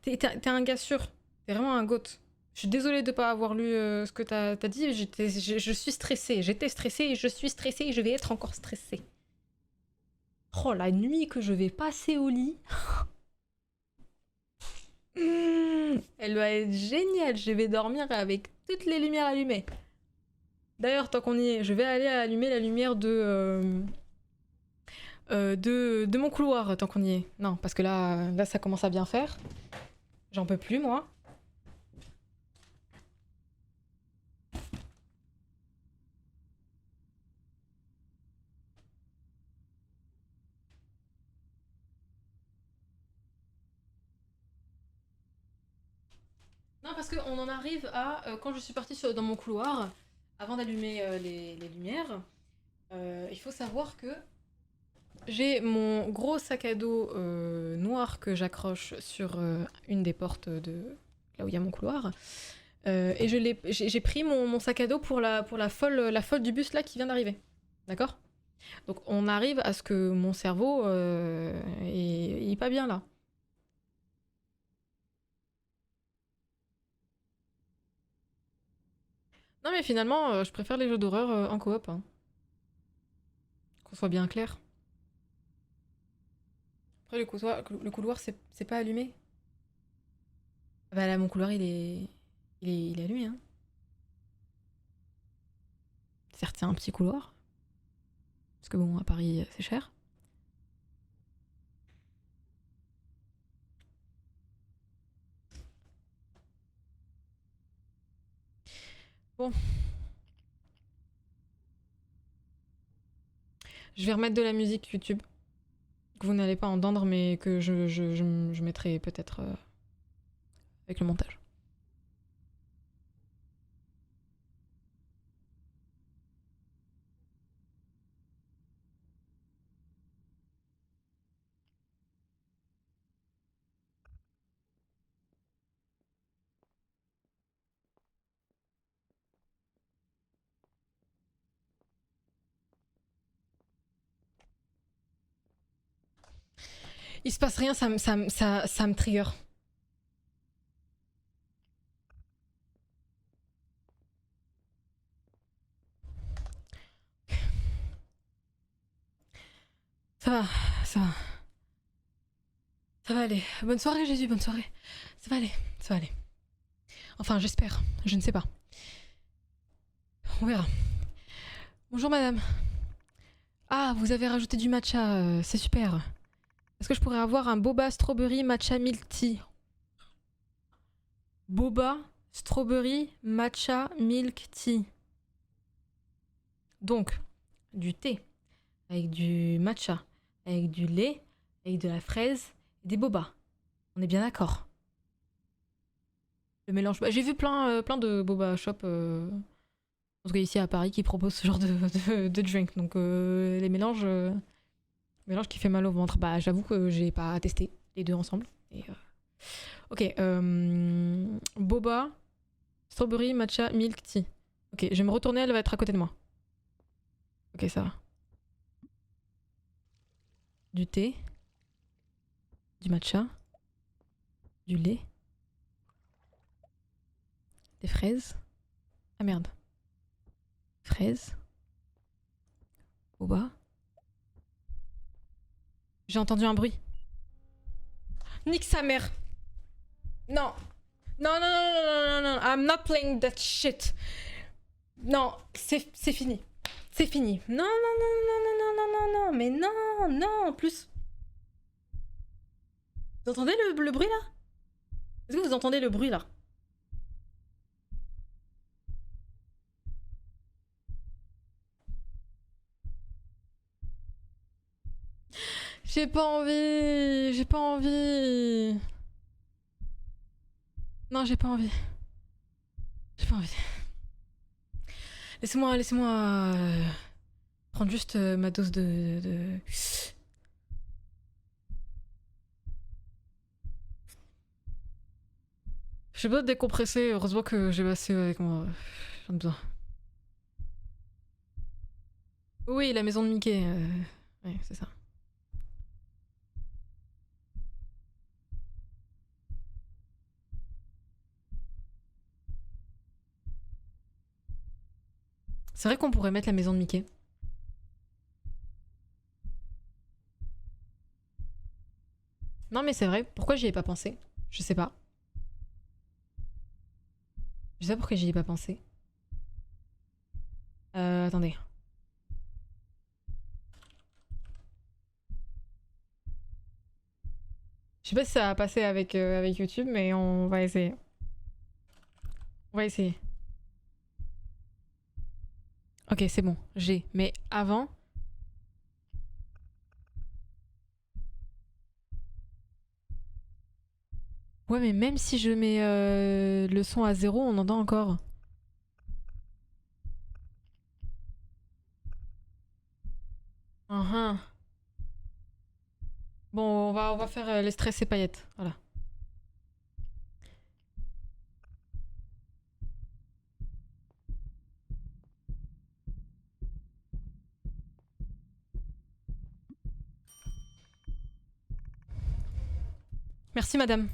T'es un gars sûr. T'es vraiment un goth. Je suis désolée de pas avoir lu ce que t'as dit. Je suis stressée. J'étais stressée et je suis stressée et je vais être encore stressée. Oh, la nuit que je vais passer au lit. Elle va être géniale. Je vais dormir avec toutes les lumières allumées. D'ailleurs, tant qu'on y est, je vais aller allumer la lumière de mon couloir, tant qu'on y est. Non, parce que là, ça commence à bien faire. J'en peux plus, moi. Non, parce qu'on en arrive à... quand je suis partie dans mon couloir, avant d'allumer les lumières, il faut savoir que j'ai mon gros sac à dos noir que j'accroche sur une des portes de là où il y a mon couloir. Et j'ai pris mon sac à dos pour la folle du bus là qui vient d'arriver. D'accord? Donc on arrive à ce que mon cerveau est pas bien là. Non mais finalement, je préfère les jeux d'horreur en coop. Hein. Qu'on soit bien clair. Après le couloir c'est pas allumé. Bah là mon couloir il est allumé hein. Certes c'est un petit couloir. Parce que bon à Paris c'est cher. Bon. Je vais remettre de la musique YouTube. Que vous n'allez pas entendre mais que je mettrai peut-être avec le montage. Il se passe rien, ça me trigger. Ça va, ça va. Ça va aller. Bonne soirée Jésus, bonne soirée. Ça va aller, ça va aller. Enfin j'espère, je ne sais pas. On verra. Bonjour madame. Ah, vous avez rajouté du matcha, c'est super. Est-ce que je pourrais avoir un boba strawberry matcha milk tea? Boba strawberry matcha milk tea. Donc, du thé, avec du matcha, avec du lait, avec de la fraise et des bobas. On est bien d'accord. Le mélange. Bah, j'ai vu plein de boba shop, en tout cas ici à Paris, qui proposent ce genre de drink. Donc les mélanges. Mélange qui fait mal au ventre. Bah, j'avoue que j'ai pas testé les deux ensemble. Et, ok. Boba, strawberry, matcha, milk tea. Ok, je vais me retourner, elle va être à côté de moi. Ok, ça va. Du thé, du matcha, du lait, des fraises. Ah merde. Fraises. Boba. J'ai entendu un bruit. Nique sa mère. Non. Non, non, non, non, non, non, non. I'm not playing that shit. Non, c'est fini. C'est fini. Non, non, non, non, non, non, non, non, non, mais non, non, en plus. Vous entendez le bruit là? Est-ce que vous entendez le bruit là? J'ai pas envie. J'ai pas envie. Non, j'ai pas envie. J'ai pas envie. Laissez-moi prendre juste ma dose de... J'ai besoin de décompresser. Heureusement que j'ai passé avec moi. J'en ai besoin. Oui, la maison de Mickey. Ouais, c'est ça. C'est vrai qu'on pourrait mettre la maison de Mickey. Non mais c'est vrai, pourquoi j'y ai pas pensé? Je sais pas. Je sais pas pourquoi j'y ai pas pensé. Attendez. Je sais pas si ça va passer avec YouTube, mais on va essayer. On va essayer. Ok, c'est bon, j'ai. Mais avant... Ouais, mais même si je mets le son à 0, on entend encore. Uhum. Bon, on va faire les stress et paillettes. Voilà. Merci, madame.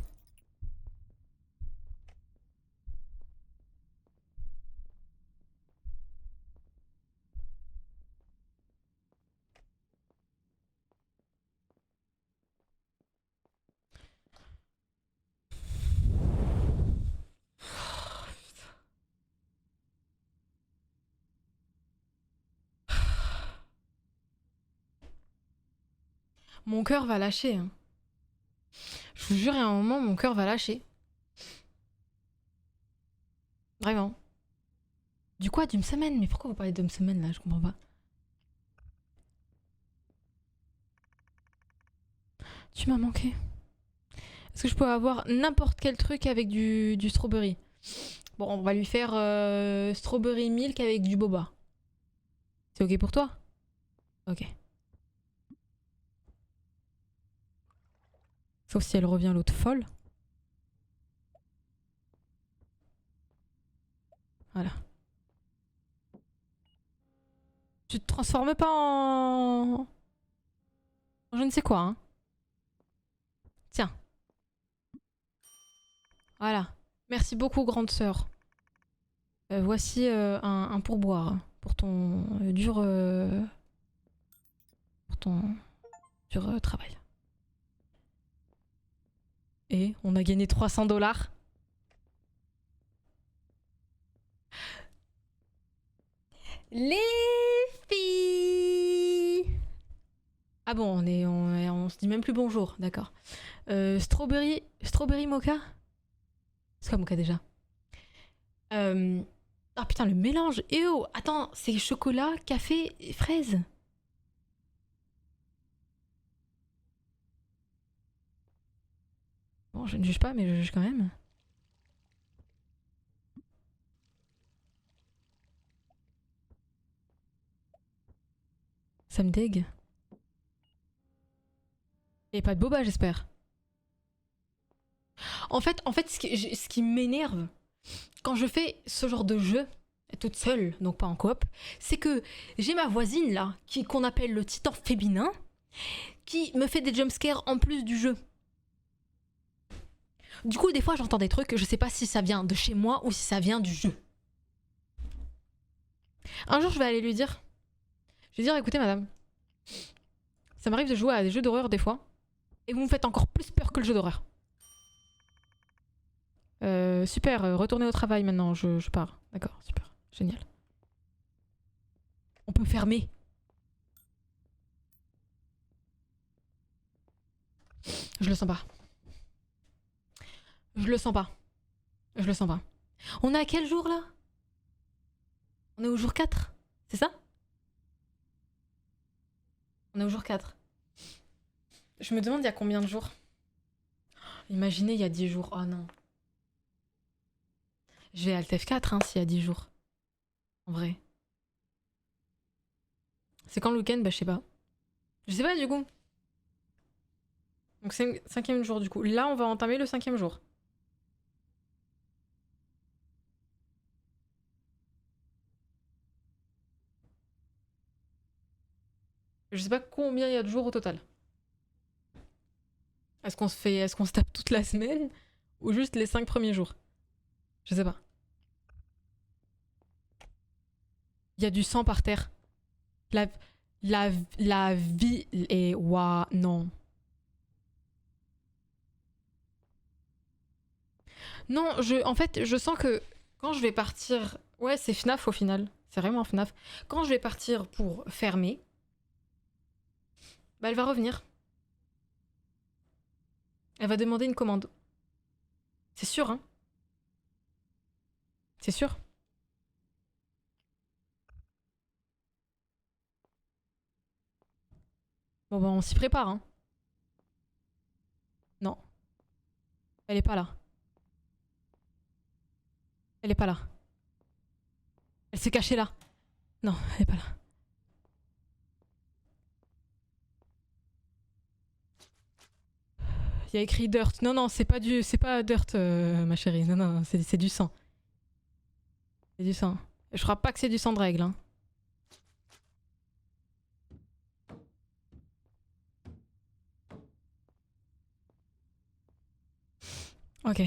Mon cœur va lâcher. Hein. Je vous jure, à un moment, mon cœur va lâcher. Vraiment. Du quoi? D'une semaine? Mais pourquoi vous parlez d'une semaine là? Je comprends pas. Tu m'as manqué. Est-ce que je peux avoir n'importe quel truc avec du strawberry? Bon, on va lui faire strawberry milk avec du boba. C'est ok pour toi? Ok. Sauf si elle revient l'autre folle. Voilà. Tu te transformes pas en je ne sais quoi, hein. Tiens. Voilà. Merci beaucoup, grande sœur. Voici un pourboire pour ton dur travail. Et on a gagné 300 $. Les filles. Ah bon, on se dit même plus bonjour, d'accord. Strawberry mocha. C'est quoi mocha déjà? Ah putain, le mélange. Oh, attends, c'est chocolat, café et fraise. Bon, je ne juge pas, mais je juge quand même. Ça me dégue. Et pas de boba, j'espère. En fait, ce qui m'énerve quand je fais ce genre de jeu, toute seule, donc pas en coop, c'est que j'ai ma voisine là, qu'on appelle le titan féminin, qui me fait des jumpscares en plus du jeu. Du coup, des fois, j'entends des trucs, je sais pas si ça vient de chez moi ou si ça vient du jeu. Un jour, je vais aller lui dire. Je vais dire, écoutez, madame, ça m'arrive de jouer à des jeux d'horreur des fois, et vous me faites encore plus peur que le jeu d'horreur. Super, retournez au travail maintenant, je pars. D'accord, super, génial. On peut fermer. Je le sens pas. Je le sens pas. Je le sens pas. On est à quel jour là? On est au jour 4, c'est ça? On est au jour 4. Je me demande il y a combien de jours? Imaginez il y a 10 jours. Oh non. Je vais Alt F4 hein, s'il y a 10 jours. En vrai. C'est quand le week-end? Bah je sais pas. Je sais pas du coup. Donc c'est le 5e jour du coup. Là on va entamer le 5e jour. Je sais pas combien il y a de jours au total. Est-ce qu'on se tape toute la semaine ou juste les 5 premiers jours? Je sais pas. Il y a du sang par terre. La vie est... Waouh, non. Non, en fait, je sens que quand je vais partir... Ouais, c'est FNAF au final. C'est vraiment FNAF. Quand je vais partir pour fermer, bah elle va revenir. Elle va demander une commande. C'est sûr, hein? C'est sûr. Bon, bah on s'y prépare, hein. Non. Elle est pas là. Elle est pas là. Elle s'est cachée là. Non, elle est pas là. Il y a écrit dirt. Non, non, c'est pas dirt, ma chérie. Non, non, c'est du sang. C'est du sang. Je crois pas que c'est du sang de règle, hein. Ok.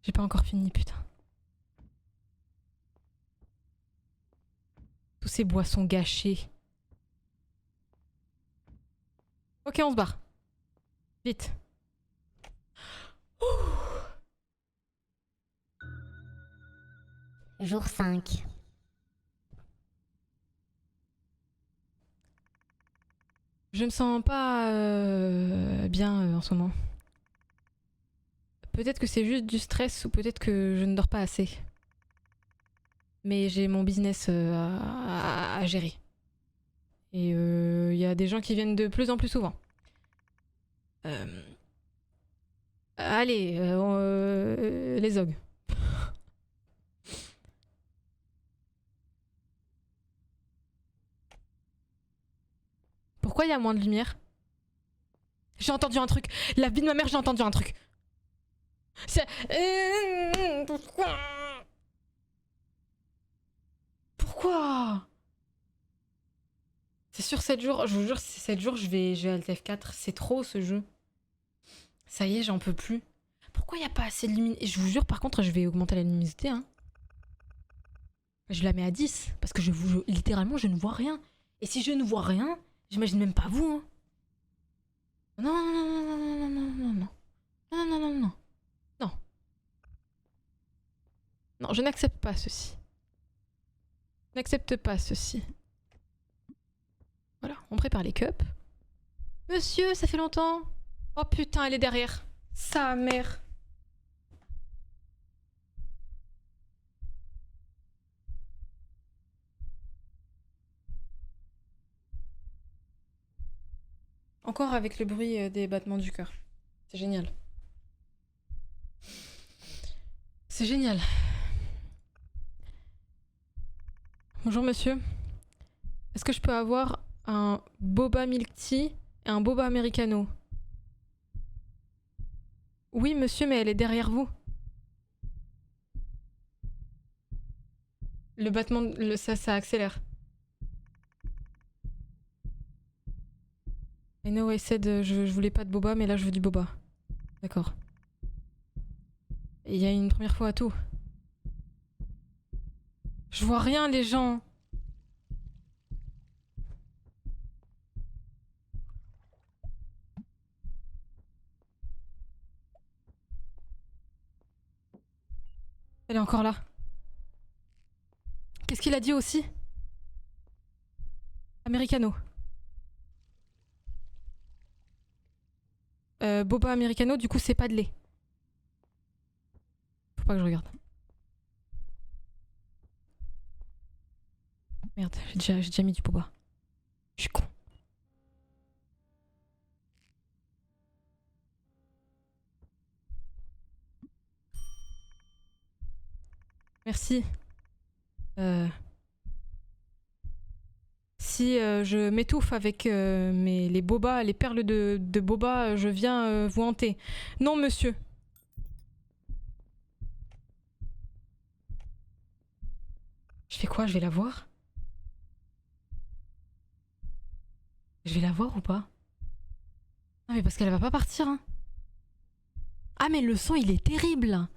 J'ai pas encore fini, putain. Tous ces boissons gâchées. Ok, on se barre. Vite. Jour 5. Je me sens pas bien en ce moment. Peut-être que c'est juste du stress ou peut-être que je ne dors pas assez. Mais j'ai mon business à gérer. Et il y a des gens qui viennent de plus en plus souvent. Allez, les ogres. Pourquoi il y a moins de lumière? J'ai entendu un truc. La vie de ma mère, j'ai entendu un truc. Pourquoi? Pourquoi? C'est sûr 7 jours. Je vous jure, c'est 7 jours, je vais Alt F4. C'est trop ce jeu. Ça y est, j'en peux plus. Pourquoi il n'y a pas assez de luminosité? Je vous jure, par contre, je vais augmenter la luminosité. Hein. Je la mets à 10. Parce que littéralement, je ne vois rien. Et si je ne vois rien, j'imagine même pas vous. Hein. Non, non, non, non, non, non, non. Non, non, non, non. Non. Non, je n'accepte pas ceci. Je n'accepte pas ceci. Voilà, on prépare les cups. Monsieur, ça fait longtemps. Oh putain, elle est derrière. Sa mère. Encore avec le bruit des battements du cœur. C'est génial. C'est génial. Bonjour monsieur. Est-ce que je peux avoir un boba milk tea et un boba americano? Oui monsieur, mais elle est derrière vous. Le battement, ça accélère. I know I said je voulais pas de boba, mais là je veux du boba. D'accord. Il y a une première fois à tout. Je vois rien les gens. Elle est encore là. Qu'est-ce qu'il a dit aussi? Americano. Boba americano, du coup c'est pas de lait. Faut pas que je regarde. Merde, j'ai déjà mis du boba. Je suis con. Merci. Si je m'étouffe avec les bobas, les perles de boba, je viens vous hanter. Non, monsieur. Je fais quoi? Je vais la voir? Je vais la voir ou pas? Ah mais parce qu'elle va pas partir, hein. Ah mais le son, il est terrible.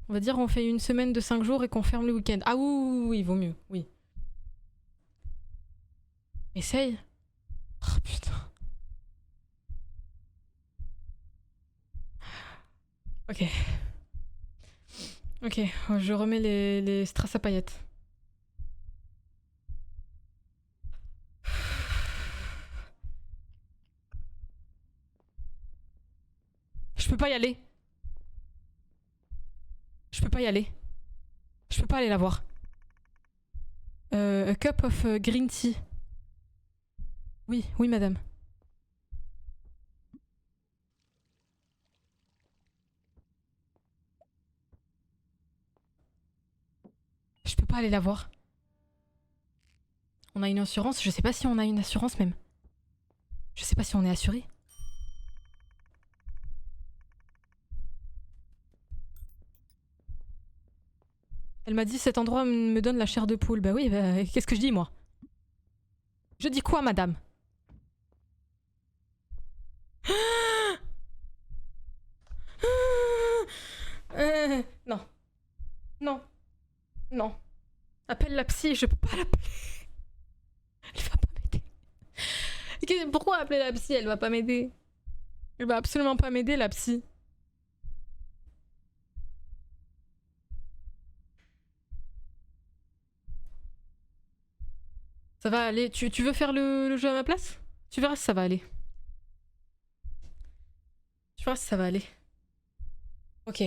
On va dire on fait une semaine de 5 jours et qu'on ferme le week-end. Ah oui, il vaut mieux, oui. Essaye. Oh putain. Ok. Ok, je remets les strass à paillettes. Je peux pas y aller. Je peux pas y aller. Je peux pas aller la voir. A cup of green tea. Oui, oui madame. Je peux pas aller la voir. On a une assurance? Je sais pas si on a une assurance même. Je sais pas si on est assuré. Elle m'a dit cet endroit me donne la chair de poule. Bah oui, bah, qu'est-ce que je dis moi? Je dis quoi madame? Non. Non. Non. Appelle la psy, je peux pas l'appeler. Elle va pas m'aider. Pourquoi appeler la psy? Elle va pas m'aider. Elle va absolument pas m'aider la psy. Ça va aller. Tu veux faire le jeu à ma place? Tu verras si ça va aller. Tu verras si ça va aller. Ok.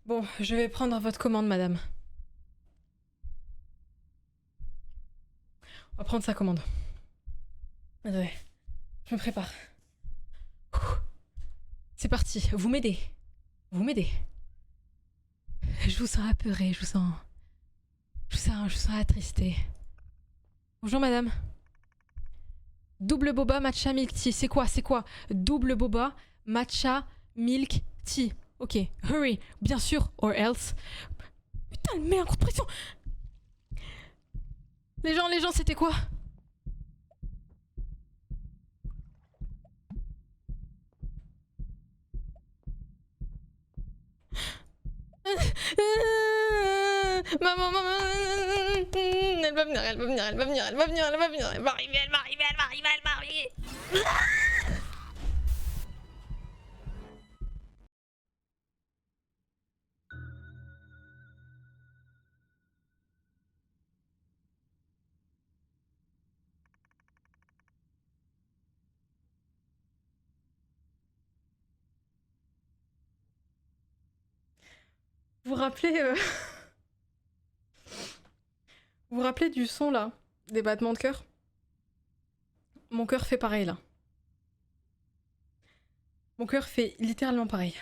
Bon, je vais prendre votre commande, madame. On va prendre sa commande. Attendez, je me prépare. C'est parti, vous m'aidez. Vous m'aidez. Je vous sens apeurée, je vous sens attristée. Bonjour madame. Double boba matcha milk tea. C'est quoi? Double boba matcha milk tea. Ok, hurry. Bien sûr, or else. Putain, elle met un coup de pression. Les gens, c'était quoi? Maman, elle va venir, elle va arriver. Vous vous rappelez du son là? Des battements de cœur? Mon cœur fait pareil là. Mon cœur fait littéralement pareil.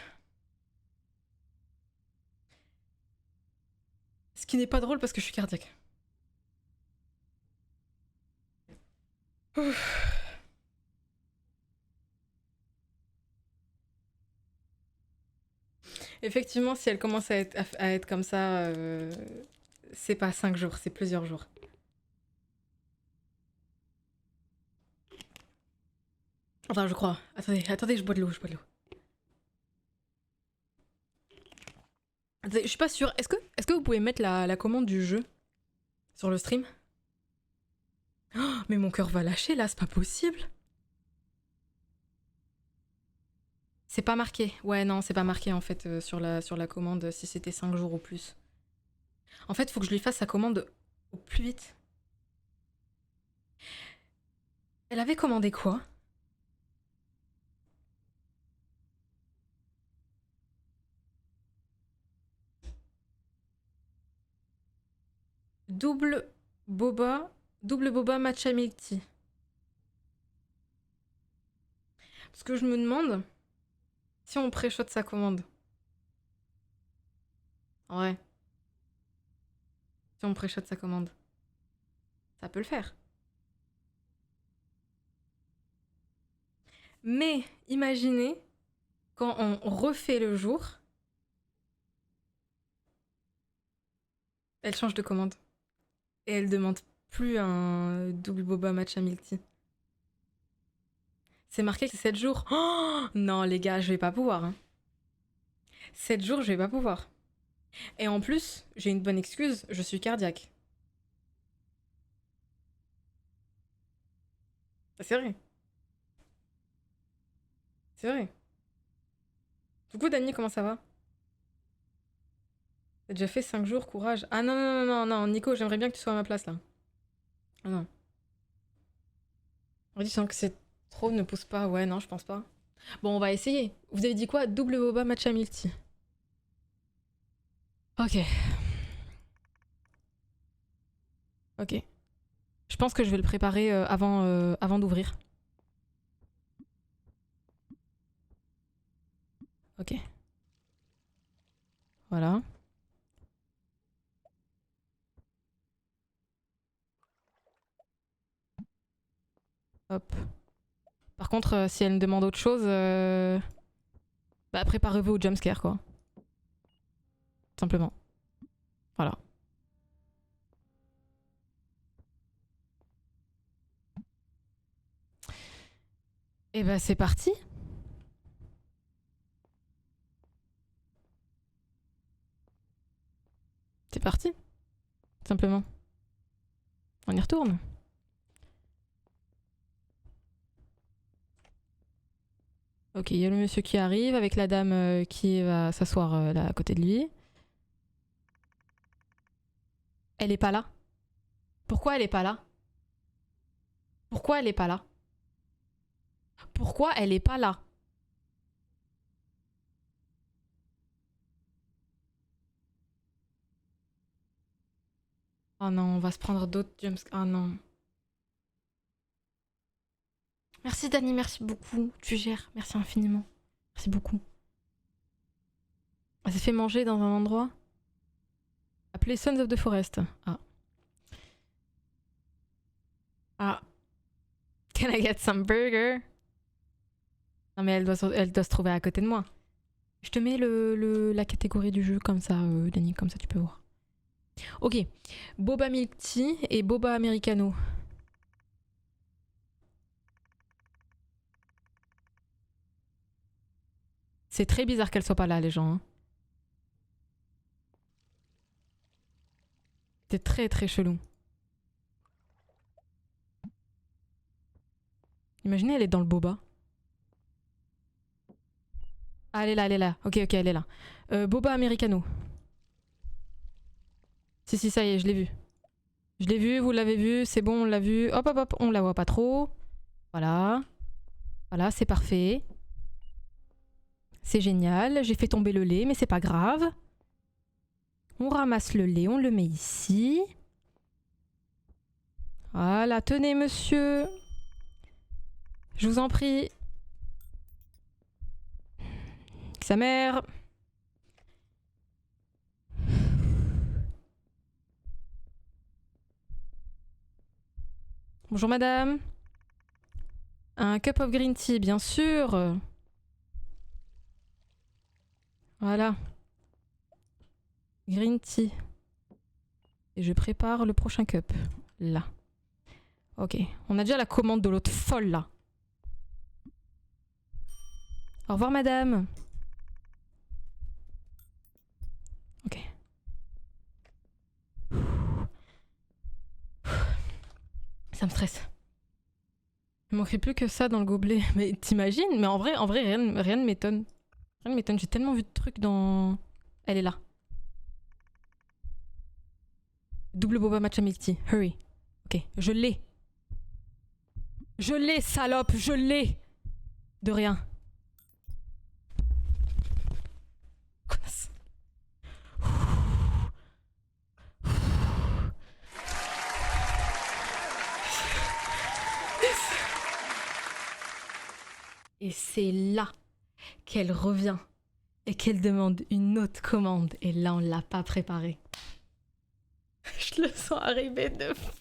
Ce qui n'est pas drôle parce que je suis cardiaque. Ouf. Effectivement, si elle commence à être comme ça, c'est pas 5 jours, c'est plusieurs jours. Enfin, je crois. Attendez, je bois de l'eau, Attendez, je suis pas sûre. Est-ce que vous pouvez mettre la commande du jeu sur le stream? Oh, mais mon cœur va lâcher là, c'est pas possible. C'est pas marqué. Ouais, non, c'est pas marqué en fait sur la commande si c'était 5 jours ou plus. En fait, faut que je lui fasse sa commande au plus vite. Elle avait commandé quoi? Double boba matcha milk tea. Parce que je me demande si on pré-shot sa commande. Ouais. Si on pré-shot sa commande. Ça peut le faire. Mais imaginez quand on refait le jour, elle change de commande. Et elle demande plus un double boba matcha milk tea. C'est marqué que c'est 7 jours. Oh non les gars, je vais pas pouvoir. Hein. 7 jours, je vais pas pouvoir. Et en plus, j'ai une bonne excuse, je suis cardiaque. C'est vrai. C'est vrai. Du coup, Dani, comment ça va? T'as déjà fait 5 jours, courage. Ah non, Nico, j'aimerais bien que tu sois à ma place là. Ah non. On dit que c'est trop, ne pousse pas. Ouais, non, je pense pas. Bon, on va essayer. Vous avez dit quoi? Double boba matcha milk tea. Ok. Ok. Je pense que je vais le préparer avant d'ouvrir. Ok. Voilà. Hop. Par contre, si elle me demande autre chose, bah préparez-vous au jumpscare, quoi. Simplement. Voilà. Et bah c'est parti. C'est parti. Simplement. On y retourne. Ok, il y a le monsieur qui arrive avec la dame qui va s'asseoir là à côté de lui. Elle est pas là. Pourquoi elle est pas là? Pourquoi elle est pas là? Pourquoi elle est pas là? Oh non, on va se prendre d'autres jumpscares. Oh non. Merci Dani, merci beaucoup. Tu gères, merci infiniment. Merci beaucoup. Elle s'est fait manger dans un endroit appelé Sons of the Forest. Ah. Ah. Can I get some burger? Non mais elle doit se trouver à côté de moi. Je te mets la catégorie du jeu comme ça, Dani, comme ça tu peux voir. Ok. Boba Milk Tea et Boba Americano. C'est très bizarre qu'elle soit pas là, les gens. Hein. C'est très très chelou. Imaginez, elle est dans le boba. Ah, elle est là, elle est là. Ok, ok, elle est là. Boba Americano. Si, ça y est, je l'ai vu. Je l'ai vu, vous l'avez vu, c'est bon, on l'a vu. Hop, hop, hop, on la voit pas trop. Voilà. Voilà, c'est parfait. C'est génial. J'ai fait tomber le lait, mais c'est pas grave. On ramasse le lait, on le met ici. Voilà, tenez, monsieur. Je vous en prie. Sa mère. Bonjour madame. Un cup of green tea, bien sûr. Voilà. Green tea. Et je prépare le prochain cup. Là. Ok. On a déjà la commande de l'autre folle là. Au revoir madame. Ok. Ça me stresse. Il manquerait plus que ça dans le gobelet. Mais t'imagines? Mais en vrai rien ne m'étonne. Rien ne m'étonne. J'ai tellement vu de trucs dans... Elle est là. Double boba matcha milk tea. Hurry. Ok, je l'ai. Je l'ai, salope, je l'ai. De rien. Connasse. Et c'est là qu'elle revient et qu'elle demande une autre commande. Et là, on l'a pas préparée. Je le sens arriver de fou.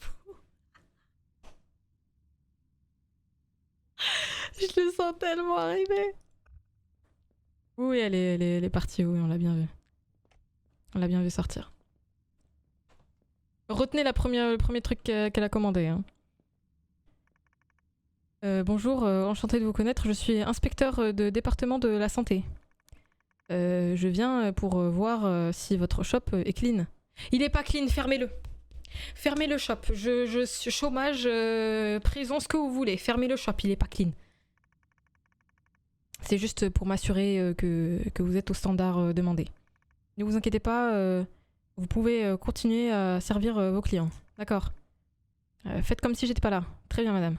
Je le sens tellement arriver. Oui, elle est partie, oui, on l'a bien vu. On l'a bien vu sortir. Retenez le premier truc qu'elle a commandé. Hein. Bonjour, enchanté de vous connaître. Je suis inspecteur de département de la santé. Je viens pour voir si votre shop est clean. Il est pas clean, fermez-le. Fermez le shop. Je suis chômage, prison, ce que vous voulez. Fermez le shop, il est pas clean. C'est juste pour m'assurer que vous êtes au standard demandé. Ne vous inquiétez pas, vous pouvez continuer à servir vos clients. D'accord. Faites comme si j'étais pas là. Très bien, madame.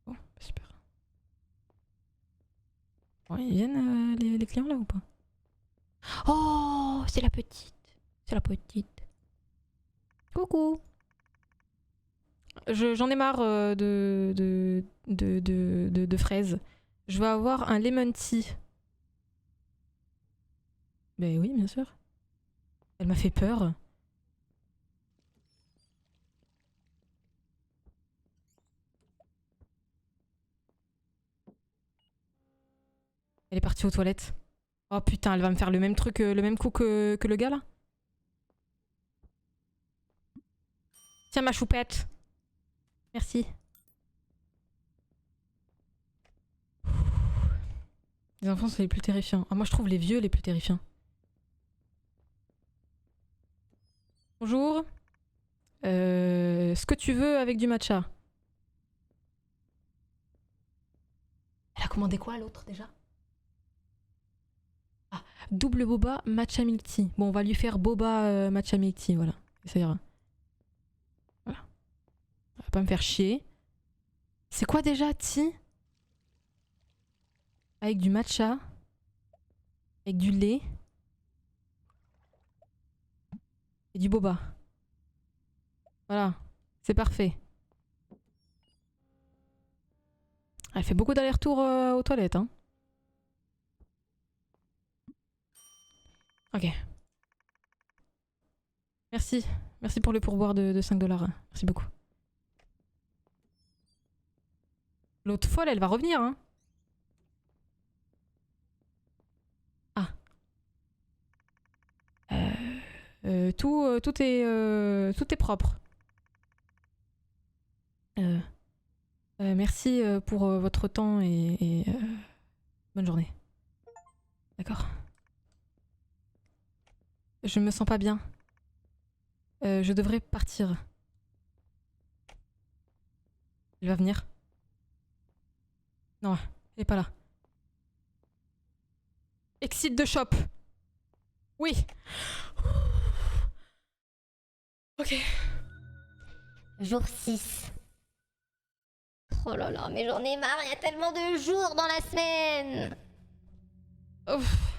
Bon, super. Ouais, ils viennent les clients là ou pas? Oh, c'est la petite. C'est la petite. Coucou. J'en ai marre de fraises. Je vais avoir un lemon tea. Ben oui, bien sûr. Elle m'a fait peur. Elle est partie aux toilettes. Oh putain, elle va me faire le même truc, le même coup que le gars là. Tiens ma choupette. Merci. Les enfants sont les plus terrifiants. Ah, moi je trouve les vieux les plus terrifiants. Bonjour. Ce que tu veux avec du matcha. Elle a commandé quoi l'autre déjà? Ah, double boba matcha milk tea. Bon, on va lui faire boba matcha milk tea, voilà. Ça ira. pas me faire chier. C'est quoi déjà, tea? Avec du matcha. Avec du lait. Et du boba. Voilà, c'est parfait. Elle fait beaucoup d'allers-retours aux toilettes, hein. Ok. Merci. Merci pour le pourboire de 5 $. Merci beaucoup. L'autre folle, elle va revenir, hein. Ah. Tout est propre. Merci pour votre temps et bonne journée. D'accord. Je me sens pas bien. Je devrais partir. Il va venir? Non, il est pas là. Exit de shop. Oui. Ok. Jour 6. Oh là là, mais j'en ai marre, il y a tellement de jours dans la semaine. Ouf.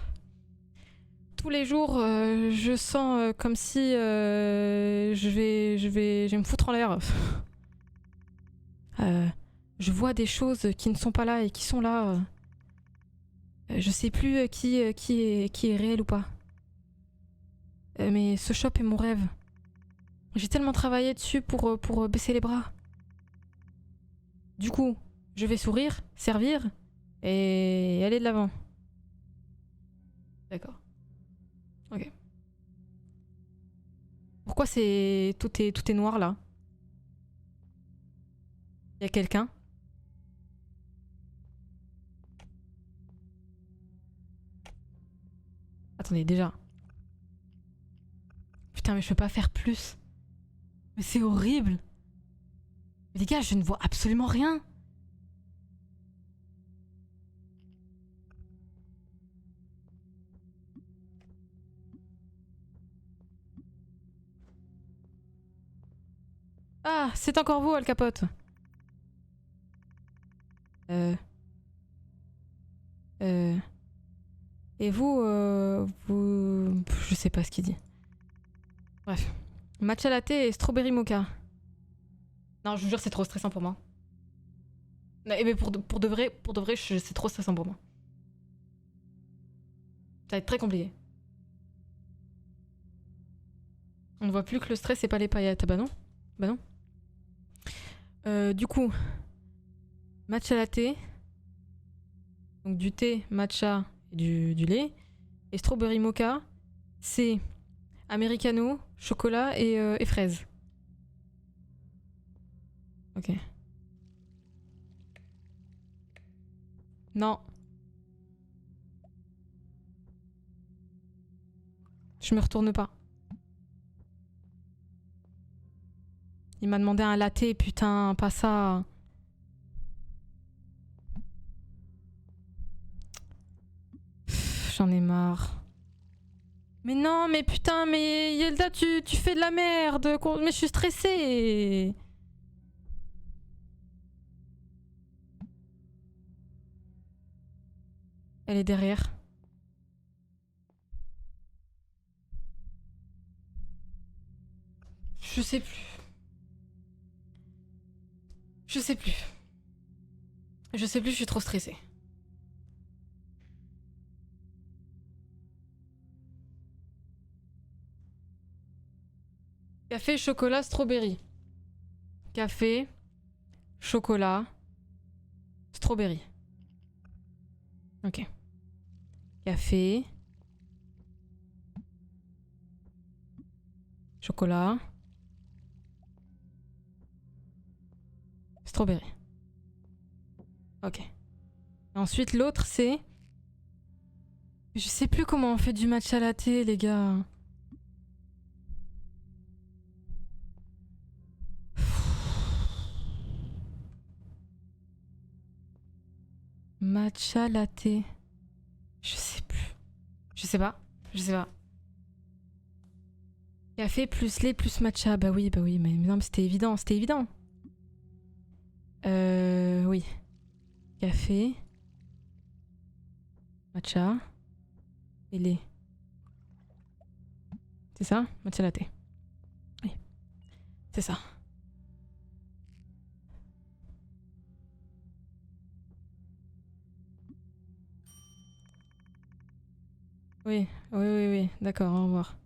Tous les jours, je sens comme si je vais me foutre en l'air. Je vois des choses qui ne sont pas là et qui sont là. Je sais plus qui est réel ou pas. Mais ce shop est mon rêve. J'ai tellement travaillé dessus pour baisser les bras. Du coup, je vais sourire, servir et aller de l'avant. D'accord. Ok. Pourquoi tout est noir là? Y a quelqu'un? Attendez, déjà. Putain, mais je peux pas faire plus. Mais c'est horrible. Mais les gars, je ne vois absolument rien. Ah, c'est encore vous, Al Capote. Et vous, je sais pas ce qu'il dit. Bref. Matcha latte et strawberry mocha. Non, je vous jure, c'est trop stressant pour moi. Non, mais pour de vrai, c'est trop stressant pour moi. Ça va être très compliqué. On ne voit plus que le stress et pas les paillettes. Ah bah non. Bah non. Du coup, matcha latte. Donc du thé, matcha et du lait. Et strawberry mocha, c'est americano, chocolat et fraises. Ok. Non. Je me retourne pas. Il m'a demandé un latte, putain, pas ça. J'en ai marre. Mais non, mais putain, mais Yelda, tu fais de la merde. Mais je suis stressée. Elle est derrière. Je sais plus. Je sais plus. Je sais plus, je suis trop stressée. Café, chocolat, strawberry. Café, chocolat, strawberry. Ok. Café, chocolat, strawberry. Ok. Et ensuite, l'autre, c'est... Je sais plus comment on fait du matcha latte, les gars. Matcha latte. Je sais plus. Je sais pas. Je sais pas. Café plus lait plus matcha. Bah oui, mais non, mais c'était évident, c'était évident. Oui. Café. Matcha. Et lait. C'est ça? Matcha latte. Oui. C'est ça. Oui, oui. D'accord, au revoir.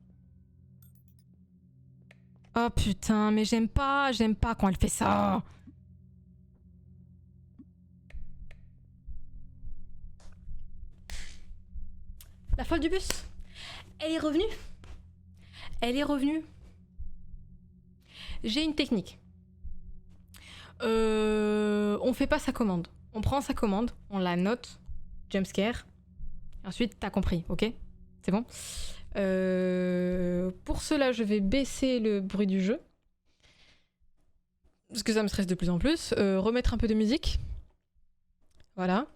Oh putain, mais j'aime pas quand elle fait ça. La folle du bus. Elle est revenue. Elle est revenue. J'ai une technique. On fait pas sa commande. On prend sa commande, on la note, jumpscare. Ensuite, t'as compris, ok? C'est bon? Pour cela, je vais baisser le bruit du jeu. Parce que ça me stresse de plus en plus. Remettre un peu de musique. Voilà.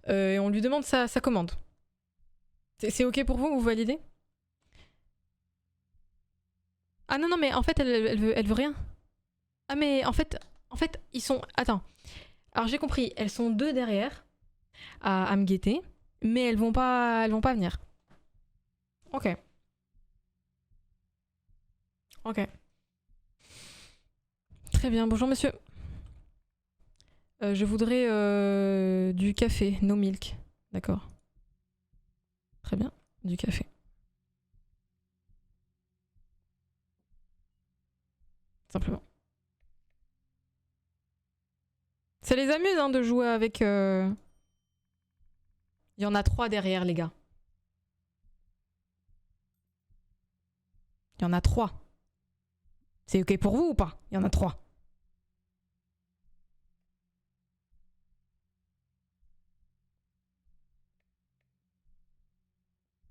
Et on lui demande sa commande. C'est ok pour vous? Vous validez? Ah non, mais en fait, elle veut rien. Ah mais en fait, ils sont... Attends. Alors j'ai compris, elles sont deux derrière à me guetter, mais elles vont pas venir. Ok. Ok. Très bien, bonjour monsieur. Je voudrais du café, no milk. D'accord. Très bien, du café. Simplement. Ça les amuse hein, de jouer avec... Il y en a 3 derrière les gars. Il y en a 3. C'est ok pour vous ou pas? Il y en a 3.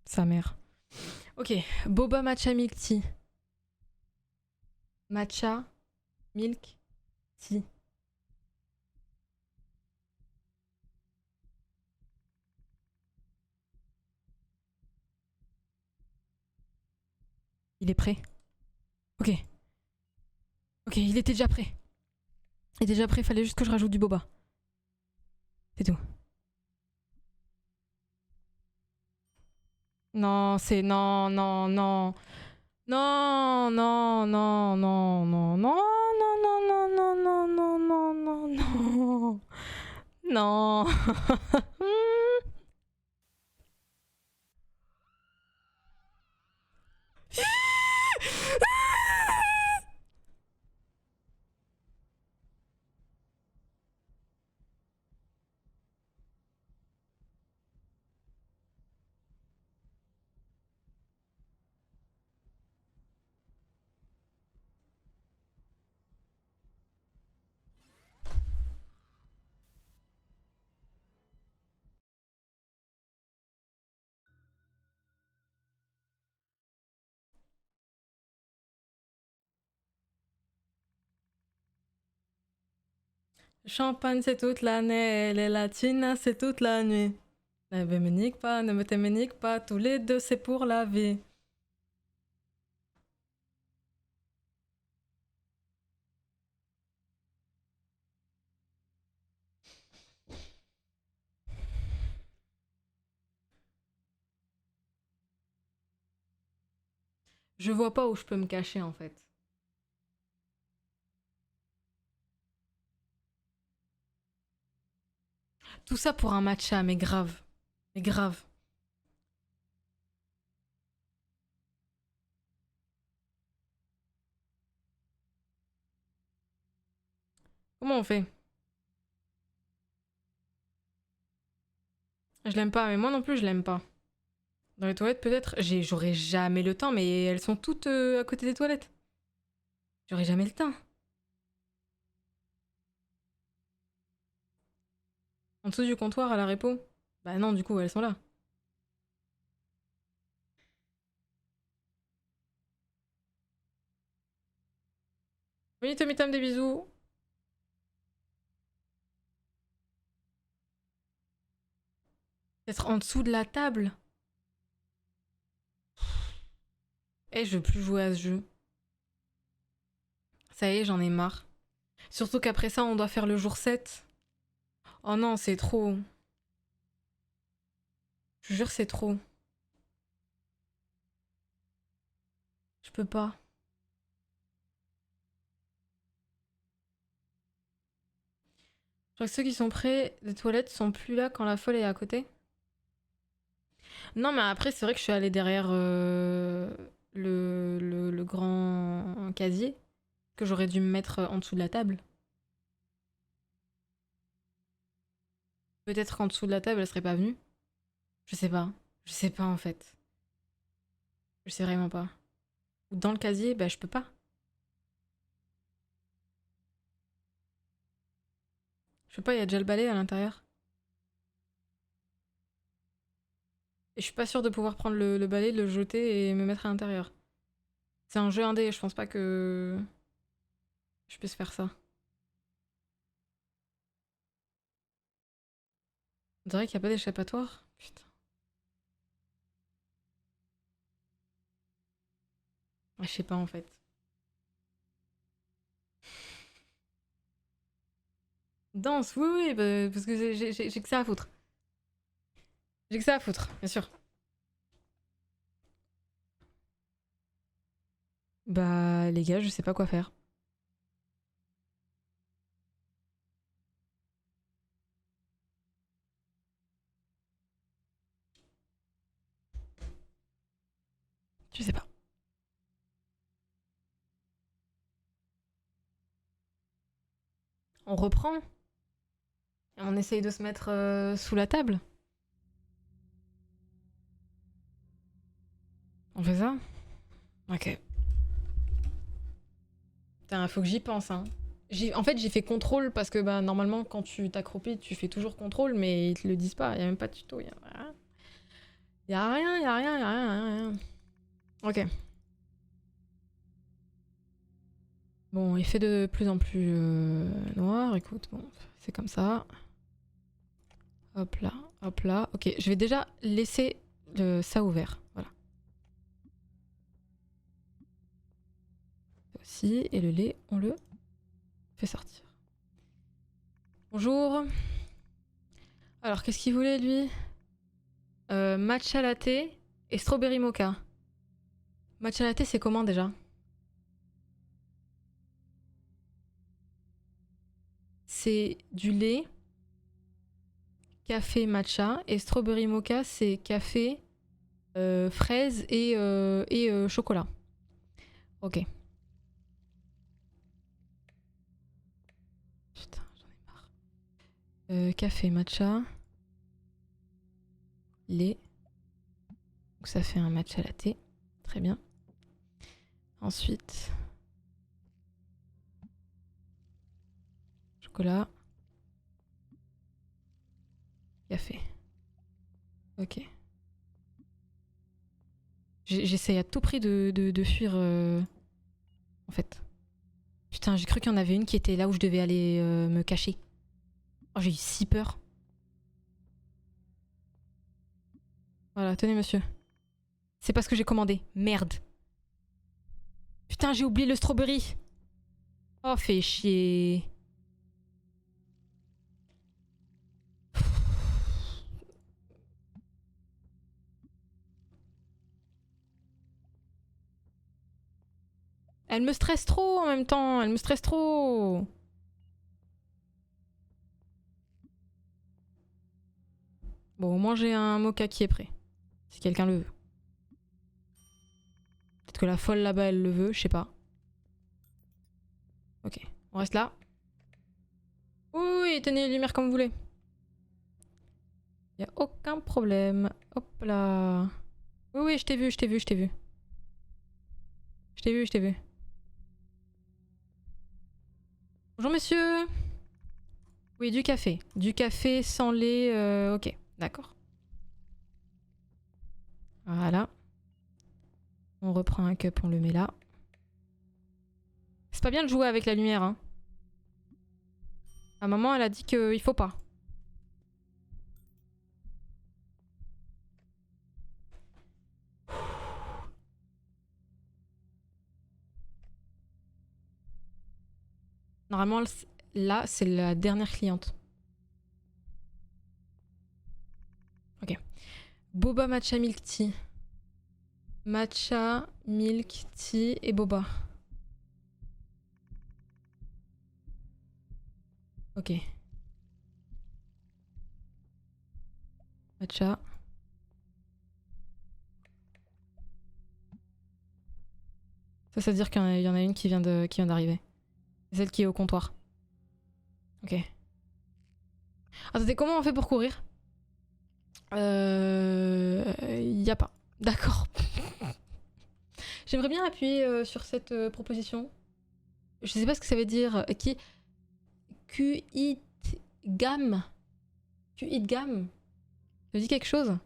Sa mère. Ok, boba matcha milk tea. Matcha milk tea. Il est prêt. Ok. Ok, il était déjà prêt. Il était déjà prêt, fallait juste que je rajoute du boba. C'est tout. Non, c'est... Non, non, non. Non, non, non, non, non, non, non, non, non, non, non, non, non, non, non. Champagne, c'est toute l'année. Les latinas, c'est toute la nuit. Ne me nique pas, ne me te me nique pas. Tous les deux, c'est pour la vie. Je vois pas où je peux me cacher en fait. Tout ça pour un matcha, mais grave. Mais grave. Comment on fait? Je l'aime pas, mais moi non plus je l'aime pas. Dans les toilettes peut-être, j'aurai jamais le temps, mais elles sont toutes à côté des toilettes. J'aurai jamais le temps. En dessous du comptoir à la répo? Bah non, du coup elles sont là. Oui, Tommy Tam, des bisous. Peut-être en dessous de la table. Eh, je veux plus jouer à ce jeu. Ça y est, j'en ai marre. Surtout qu'après ça, on doit faire le jour 7. Oh non, c'est trop. Je vous jure, c'est trop. Je peux pas. Je crois que ceux qui sont près des toilettes sont plus là quand la folle est à côté. Non, mais après, c'est vrai que je suis allée derrière le grand casier que j'aurais dû me mettre en dessous de la table. Peut-être qu'en dessous de la table, elle serait pas venue. Je sais pas. Je sais pas en fait. Je sais vraiment pas. Ou dans le casier, bah je peux pas. Je sais pas, il y a déjà le balai à l'intérieur. Et je suis pas sûre de pouvoir prendre le balai, le jeter et me mettre à l'intérieur. C'est un jeu indé, je pense pas que je puisse faire ça. On dirait qu'il n'y a pas d'échappatoire. Putain. Ah, je sais pas en fait. Danse, oui, oui, bah, parce que j'ai que ça à foutre. J'ai que ça à foutre, bien sûr. Bah, les gars, je sais pas quoi faire. Je sais pas. On reprend. Et on essaye de se mettre sous la table. On fait ça? Ok. Putain, faut que j'y pense, hein. En fait, j'ai fait contrôle parce que bah, normalement, quand tu t'accroupis, tu fais toujours contrôle, mais ils te le disent pas. Il y a même pas de tuto. Il y a rien. Il y a rien, il y a rien, il y a rien, y a rien. Ok. Bon, il fait de plus en plus noir. Écoute, bon, c'est comme ça. Hop là, hop là. Ok, je vais déjà laisser ça ouvert. Voilà. Aussi, et le lait, on le fait sortir. Bonjour. Alors, qu'est-ce qu'il voulait, lui? Matcha latte et strawberry mocha. Matcha latte, c'est comment déjà? C'est du lait, café matcha, et strawberry mocha, c'est café, fraise et chocolat. Ok. Putain, j'en ai marre. Café matcha, lait. Donc ça fait un matcha latte. Très bien. Ensuite, chocolat, café. Ok. J'essaye à tout prix de fuir, en fait. Putain, j'ai cru qu'il y en avait une qui était là où je devais aller me cacher. Oh, j'ai eu si peur. Voilà, tenez monsieur. C'est pas ce que j'ai commandé. Merde. Putain, j'ai oublié le strawberry. Oh, fait chier. Elle me stresse trop en même temps. Elle me stresse trop. Bon, au moins j'ai un mocha qui est prêt. Si quelqu'un le veut. Peut-être que la folle là-bas, elle le veut. Je sais pas. Ok. On reste là. Oui, oui, tenez les lumières comme vous voulez. Y a aucun problème. Hop là. Oui, oui, je t'ai vu, je t'ai vu, je t'ai vu. Je t'ai vu, je t'ai vu. Bonjour monsieur. Oui, du café. Du café sans lait. Ok, d'accord. Voilà. On reprend un cup, on le met là. C'est pas bien de jouer avec la lumière, hein. Ma maman, elle a dit qu'il faut pas. Normalement, là, c'est la dernière cliente. Ok. Boba, matcha, milk tea. Matcha, milk tea et boba. Ok. Matcha. Ça veut dire qu'il y en a une qui vient d'arriver. C'est celle qui est au comptoir. Ok. Attendez, comment on fait pour courir? Y a pas. D'accord. J'aimerais bien appuyer sur cette proposition. Je sais pas ce que ça veut dire. Qit gam. Qit gam. Ça dit quelque chose?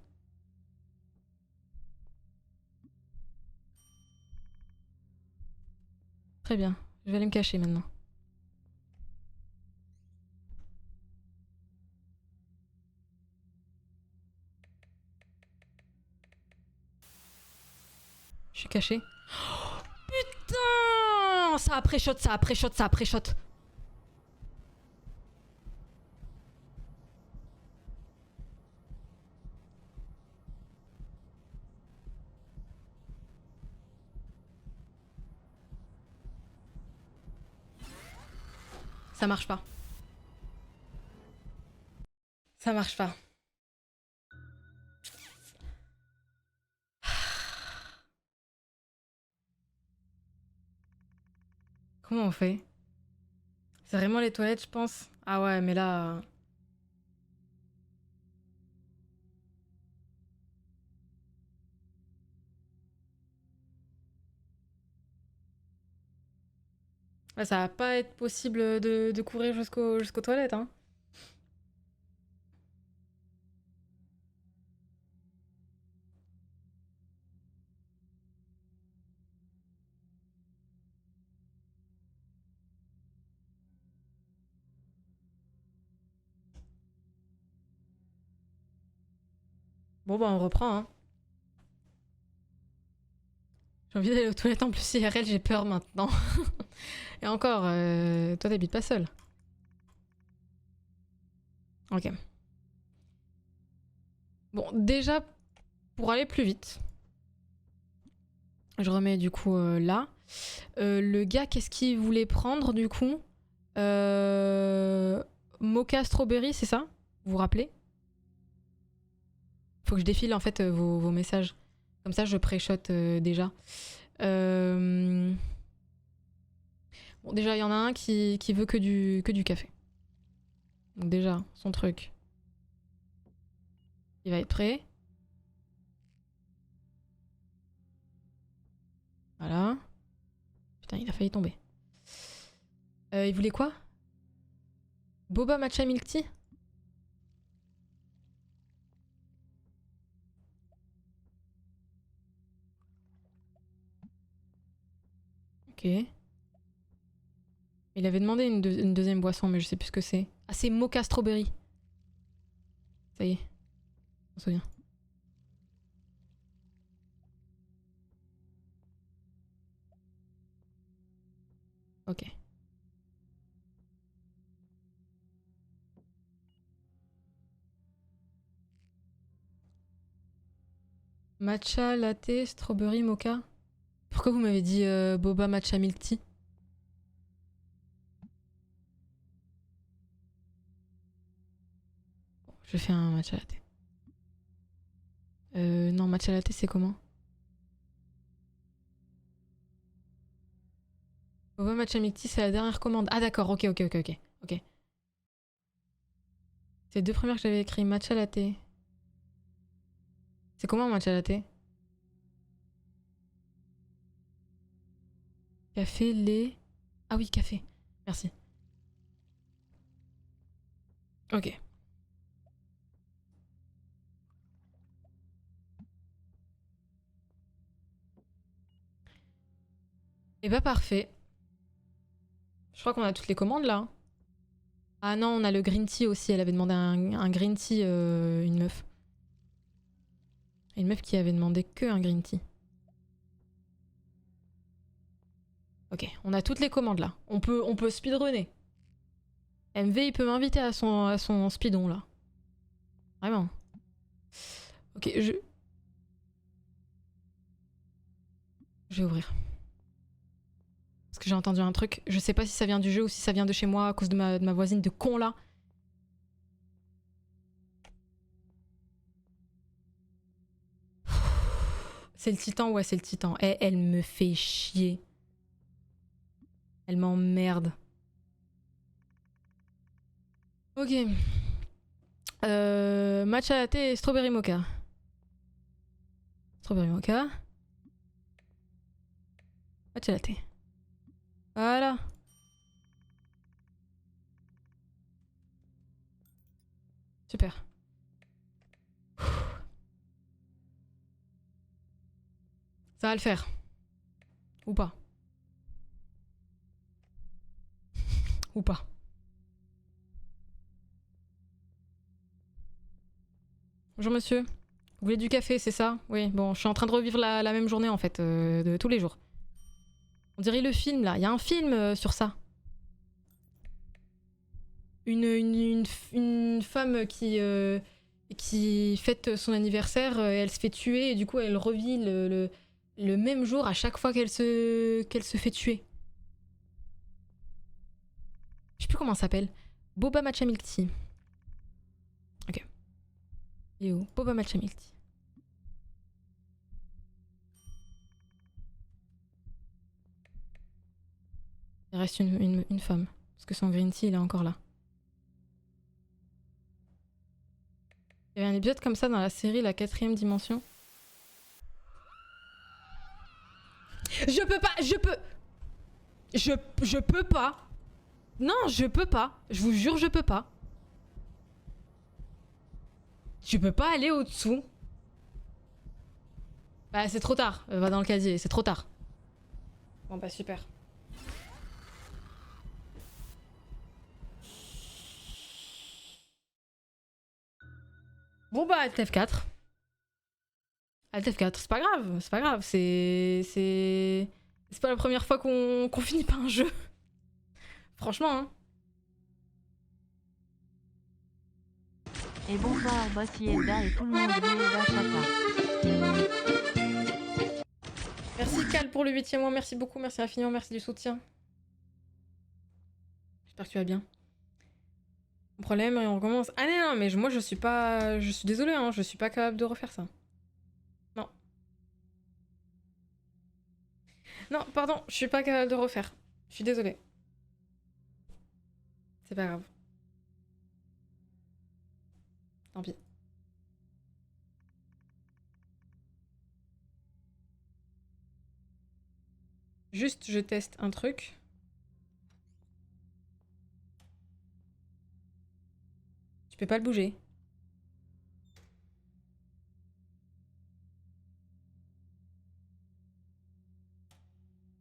Très bien. Je vais aller me cacher maintenant. Je suis cachée. Oh, putain! Ça a pré-shot, ça a pré-shot, ça a pré-shot. Ça marche pas. Ça marche pas. Comment on fait? C'est vraiment les toilettes, je pense. Ah ouais, mais là... Là, ça va pas être possible de courir jusqu'aux toilettes, hein. Bon bah on reprend, hein. J'ai envie d'aller aux toilettes en plus IRL, j'ai peur maintenant. Et encore, toi t'habites pas seul. Ok. Bon, déjà, pour aller plus vite, je remets du coup là. Le gars, qu'est-ce qu'il voulait prendre du coup? Mocha strawberry, c'est ça? Vous vous rappelez? Faut que je défile en fait vos messages. Comme ça, je pré-shot déjà. Bon, déjà, il y en a un qui veut que du café. Donc déjà, son truc. Il va être prêt. Voilà. Putain, il a failli tomber. Il voulait quoi? Boba matcha milk tea? Ok. Il avait demandé une deuxième boisson, mais je sais plus ce que c'est. Ah, c'est mocha strawberry. Ça y est. On se souvient. Ok. Matcha, latte, strawberry, mocha. Pourquoi vous m'avez dit boba matcha milk tea? Bon, je fais un matcha latte. Non, matcha latte, c'est comment? Boba matcha milk tea, c'est la dernière commande. Ah d'accord, ok. Ok. C'est les deux premières que j'avais écrit. Matcha latte. C'est comment un matcha latte? Café, lait... Ah oui, café. Merci. Ok. Et bah parfait. Je crois qu'on a toutes les commandes là. Ah non, on a le green tea aussi. Elle avait demandé un green tea, une meuf. Une meuf qui avait demandé que un green tea. Ok, on a toutes les commandes là. On peut speedrunner. MV, il peut m'inviter à son speedon, là. Vraiment. Ok, je vais ouvrir. Parce que j'ai entendu un truc. Je sais pas si ça vient du jeu ou si ça vient de chez moi à cause de ma voisine de con, là. C'est le titan, ouais, c'est le titan. Eh, elle me fait chier. Elle m'emmerde. Ok. Matcha latte et strawberry mocha. Strawberry mocha. Matcha latte. Voilà. Super. Ça va le faire. Ou pas. Ou pas. Bonjour monsieur. Vous voulez du café, c'est ça? Oui, bon, je suis en train de revivre la même journée en fait, de tous les jours. On dirait le film là, il y a un film sur ça. Une femme qui fête son anniversaire et elle se fait tuer et du coup elle revit le même jour à chaque fois qu'elle se fait tuer. Je sais plus comment ça s'appelle. Boba Matcha Milk Tea. Ok. Il est où? Boba Matcha Milk Tea. Il reste une femme. Parce que son green tea, il est encore là. Il y avait un épisode comme ça dans la série La 4ème dimension. Je peux pas, je peux pas. Non, je peux pas. Je vous jure, je peux pas. Je peux pas aller au-dessous. Bah, c'est trop tard. Va dans le casier, c'est trop tard. Bon, bah, super. Bon, bah, Alt F4. Alt F4, c'est pas grave, c'est pas grave. C'est pas la première fois qu'on finit pas un jeu. Franchement, hein. Et bonsoir Boss Yelda et tout le monde Yelda Chata. Merci Cal pour le 8e mois, merci beaucoup, merci infiniment, merci du soutien. J'espère que tu vas bien. Mon problème, et on recommence. Ah non, mais moi je suis pas... Je suis désolée, hein, je suis pas capable de refaire ça. Non. Non, pardon, je suis pas capable de refaire. Je suis désolée. C'est pas grave. Tant pis. Juste, je teste un truc. Je peux pas le bouger.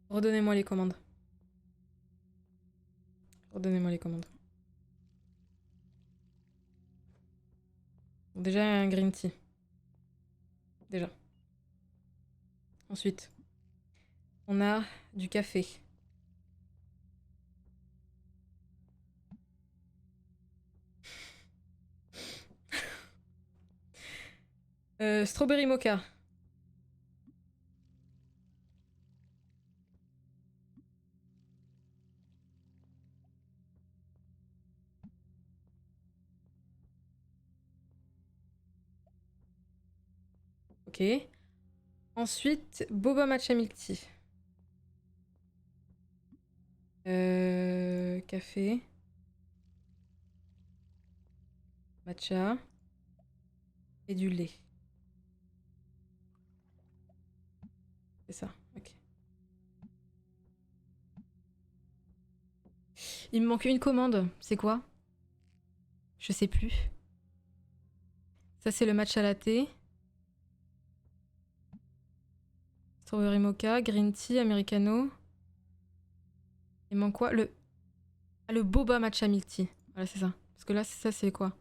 Redonnez-moi les commandes. Redonnez-moi les commandes. Bon, déjà, un green tea. Déjà. Ensuite, on a du café. Strawberry mocha. Ok. Ensuite, boba matcha milk tea. Café. Matcha. Et du lait. C'est ça, ok. Il me manque une commande. C'est quoi? Je sais plus. Ça, c'est le matcha latte. Strawberry mocha, green tea, americano. Il manque quoi? Ah, le boba matcha milk tea. Voilà, c'est ça. Parce que là, ça, c'est quoi?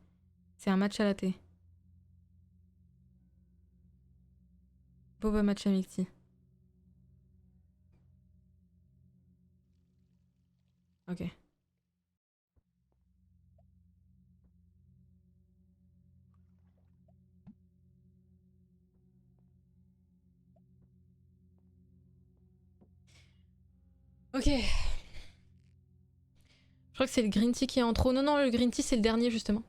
C'est un matcha latte. Boba matcha milk tea. Ok. Ok. Je crois que c'est le green tea qui est en trop. Non, non, le green tea c'est le dernier justement.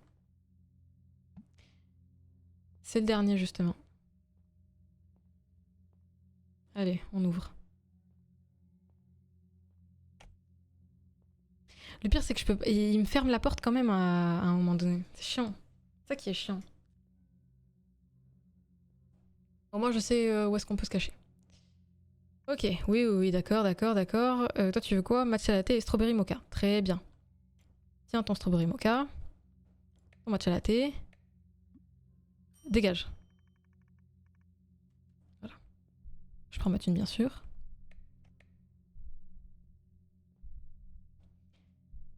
C'est le dernier justement. Allez, on ouvre. Le pire c'est que je peux... Il me ferme la porte quand même à un moment donné. C'est chiant. C'est ça qui est chiant. Bon, moi je sais où est-ce qu'on peut se cacher. Ok, oui, oui, oui, d'accord, d'accord, d'accord. Toi tu veux quoi? Matcha latte et strawberry mocha. Très bien. Tiens ton strawberry mocha. Ton matcha latte. Dégage. Voilà. Je prends ma thune bien sûr.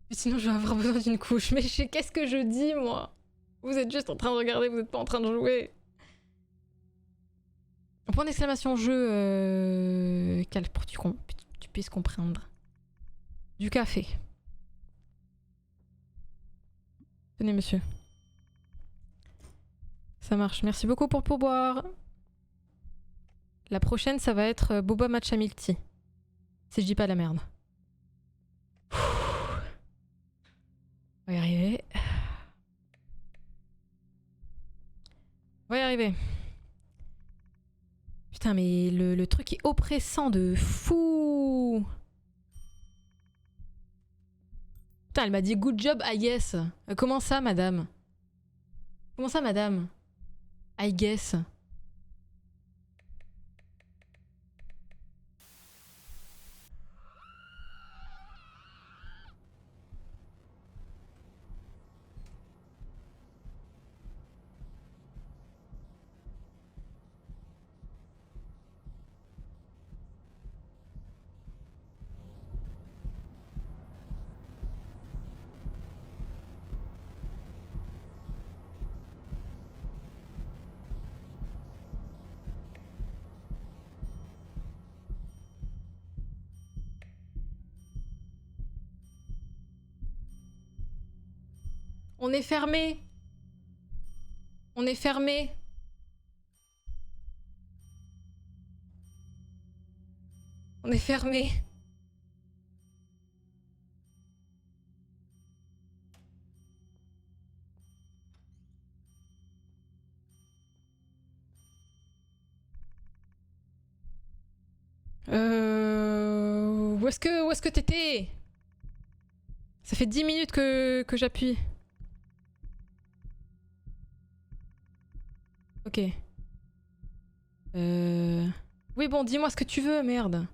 Mais sinon je vais avoir besoin d'une couche. Mais qu'est-ce que je dis moi? Vous êtes juste en train de regarder, vous n'êtes pas en train de jouer. Point d'exclamation jeu calme pour que tu puisses comprendre. Du café. Tenez monsieur. Ça marche. Merci beaucoup pour le pourboire. La prochaine ça va être boba matcha milk tea. Si je dis pas la merde. On va y arriver. On va y arriver. Putain, mais le truc est oppressant de fou. Putain, elle m'a dit good job, I guess. Comment ça, madame? Comment ça, madame? I guess. On est fermé. On est fermé. On est fermé. Où est-ce que t'étais? Ça fait 10 minutes que j'appuie. Ok. Oui bon, dis-moi ce que tu veux, merde.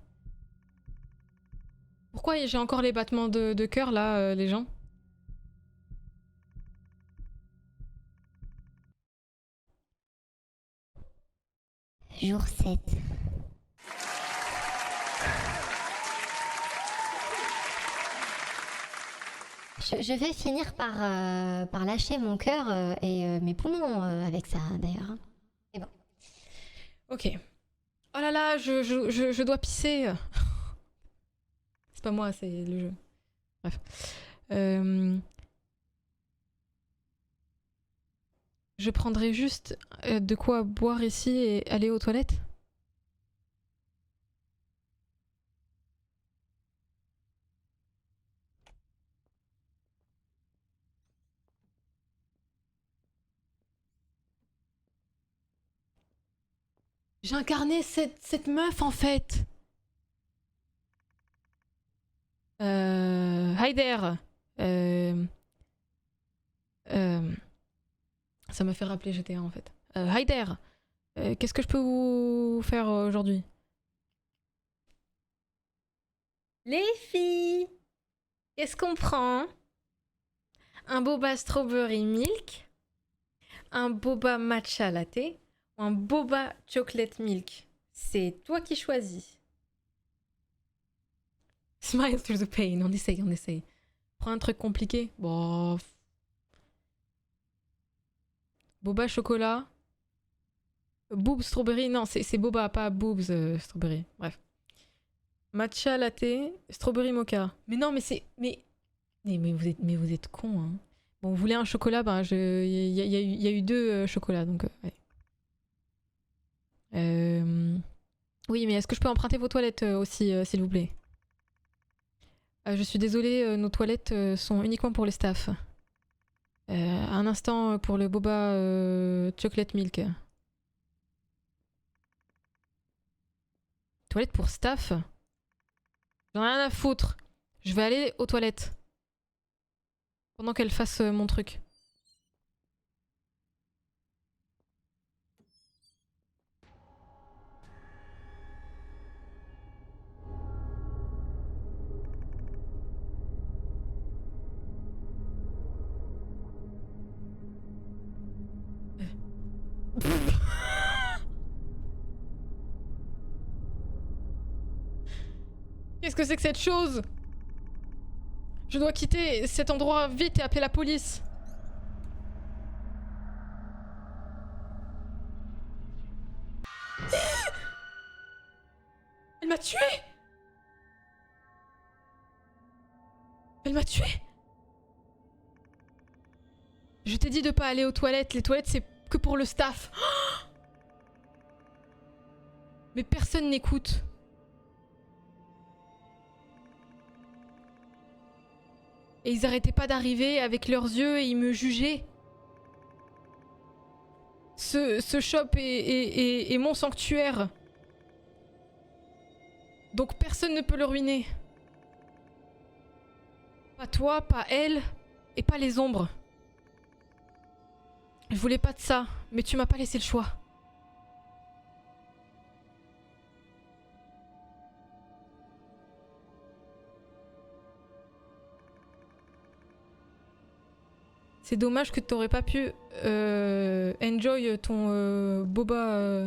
Pourquoi j'ai encore les battements de cœur là, les gens? Jour 7. Je vais finir par lâcher mon cœur et mes poumons avec ça d'ailleurs. C'est bon. Ok. Oh là là, je dois pisser. C'est pas moi, c'est le jeu. Bref. Je prendrai juste de quoi boire ici et aller aux toilettes. J'ai incarné cette meuf en fait. Hi there. Ça me fait rappeler GTA en fait. Hi there. Qu'est-ce que je peux vous faire aujourd'hui? Les filles, qu'est-ce qu'on prend? Un boba strawberry milk, un boba matcha latte ou un boba chocolate milk? C'est toi qui choisis. Smile through the pain, on essaye, on essaye. Prends un truc compliqué. Bon. Boba chocolat. Boobs strawberry, non, c'est boba, pas boobs strawberry. Bref. Matcha latte, strawberry mocha. Mais non, mais c'est... Mais vous êtes cons, hein. Bon, vous voulez un chocolat, ben il y a eu deux chocolats, donc... ouais. Oui, mais est-ce que je peux emprunter vos toilettes aussi, s'il vous plaît? Je suis désolée, nos toilettes sont uniquement pour les staffs. Un instant pour le boba chocolate milk. Toilettes pour staff? J'en ai rien à foutre. Je vais aller aux toilettes. Pendant qu'elle fasse mon truc. Qu'est-ce que c'est que cette chose? Je dois quitter cet endroit vite et appeler la police. Elle m'a tué! Elle m'a tué! Je t'ai dit de pas aller aux toilettes. Les toilettes, c'est que pour le staff. Mais personne n'écoute. Et ils arrêtaient pas d'arriver avec leurs yeux et ils me jugeaient. Ce shop est mon sanctuaire. Donc personne ne peut le ruiner. Pas toi, pas elle, et pas les ombres. Je voulais pas de ça, mais tu m'as pas laissé le choix. C'est dommage que t'aurais pas pu enjoy ton boba.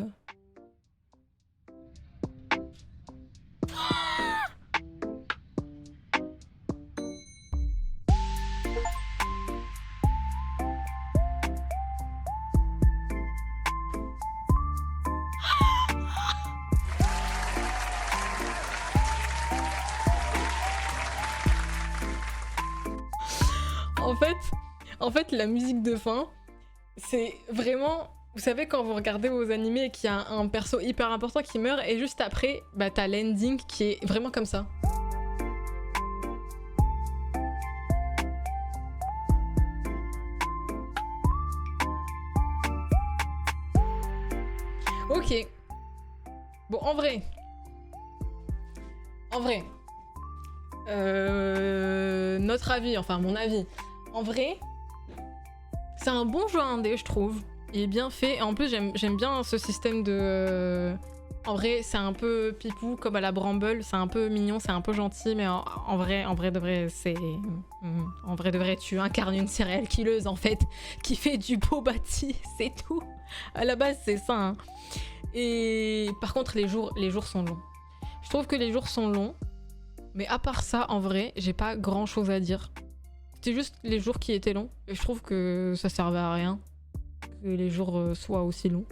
En fait, la musique de fin, c'est vraiment... Vous savez, quand vous regardez vos animés et qu'il y a un perso hyper important qui meurt, et juste après, bah t'as l'ending qui est vraiment comme ça. Ok. Bon, en vrai... notre avis, enfin mon avis. En vrai... C'est un bon jeu indé, je trouve. Il est bien fait. Et en plus, j'aime bien ce système de... En vrai, c'est un peu pipou, comme à la Bramble. C'est un peu mignon, c'est un peu gentil. Mais en vrai de vrai, c'est... En vrai de vrai, tu incarnes une serial killeuse, en fait, qui fait du beau bâti. C'est tout. À la base, c'est ça. Hein. Et par contre, les jours sont longs. Je trouve que les jours sont longs. Mais à part ça, en vrai, j'ai pas grand-chose à dire. C'était juste les jours qui étaient longs. Et je trouve que ça servait à rien que les jours soient aussi longs.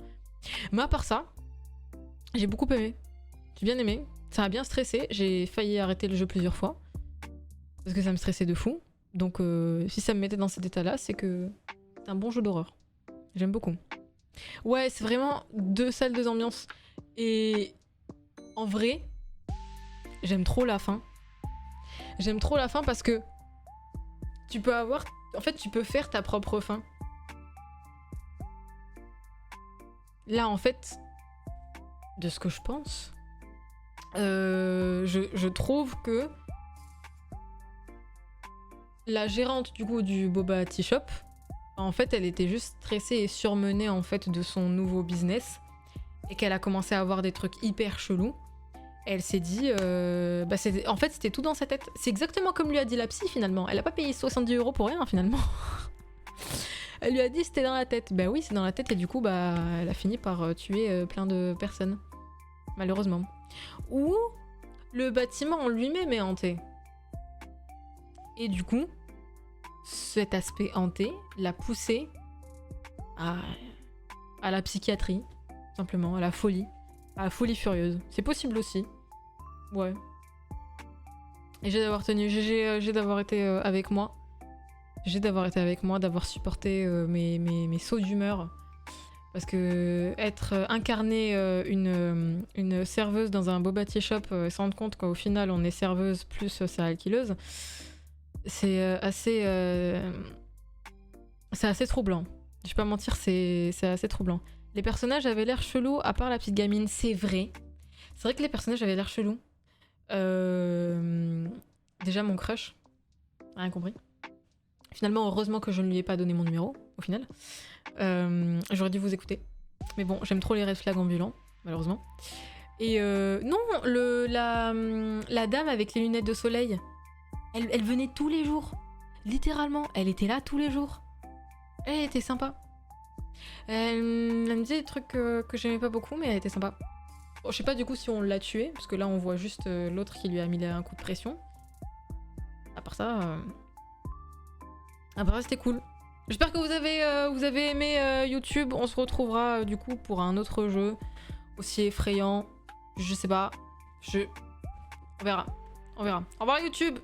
Mais à part ça, j'ai beaucoup aimé. J'ai bien aimé. Ça m'a bien stressé. J'ai failli arrêter le jeu plusieurs fois. Parce que ça me stressait de fou. Donc si ça me mettait dans cet état-là, c'est que c'est un bon jeu d'horreur. J'aime beaucoup. Ouais, c'est vraiment 2 salles, 2 ambiances. Et en vrai, j'aime trop la fin. J'aime trop la fin parce que tu peux avoir... En fait, tu peux faire ta propre fin. Là, en fait, de ce que je pense, je trouve que la gérante du coup du Boba Tea Shop, en fait, elle était juste stressée et surmenée en fait de son nouveau business et qu'elle a commencé à avoir des trucs hyper chelous. Elle s'est dit, en fait c'était tout dans sa tête. C'est exactement comme lui a dit la psy finalement. Elle a pas payé 70 € pour rien finalement. Elle lui a dit c'était dans la tête. Bah oui c'est dans la tête et du coup bah elle a fini par tuer plein de personnes. Malheureusement. Ou le bâtiment en lui-même est hanté. Et du coup, cet aspect hanté l'a poussé à la psychiatrie, simplement, à la folie furieuse. C'est possible aussi. Ouais. Et j'ai d'avoir tenu, j'ai d'avoir été avec moi. J'ai d'avoir été avec moi, d'avoir supporté mes sauts d'humeur. Parce que incarner une serveuse dans un bobatier shop et se rendre compte qu'au final on est serveuse plus serial killeuse, c'est assez troublant. Je vais pas mentir, c'est assez troublant. Les personnages avaient l'air chelous à part la petite gamine, c'est vrai. C'est vrai que les personnages avaient l'air chelous. Déjà mon crush, rien compris. Finalement, heureusement que je ne lui ai pas donné mon numéro, au final. J'aurais dû vous écouter. Mais bon, j'aime trop les red flags ambulants, malheureusement. Et non, la dame avec les lunettes de soleil, elle venait tous les jours. Littéralement, elle était là tous les jours. Elle était sympa. Elle me disait des trucs que j'aimais pas beaucoup, mais elle était sympa. Bon, je sais pas du coup si on l'a tuée, parce que là on voit juste l'autre qui lui a mis un coup de pression. À part ça... c'était cool. J'espère que vous avez aimé YouTube. On se retrouvera du coup pour un autre jeu aussi effrayant. Je sais pas. On verra. Au revoir YouTube.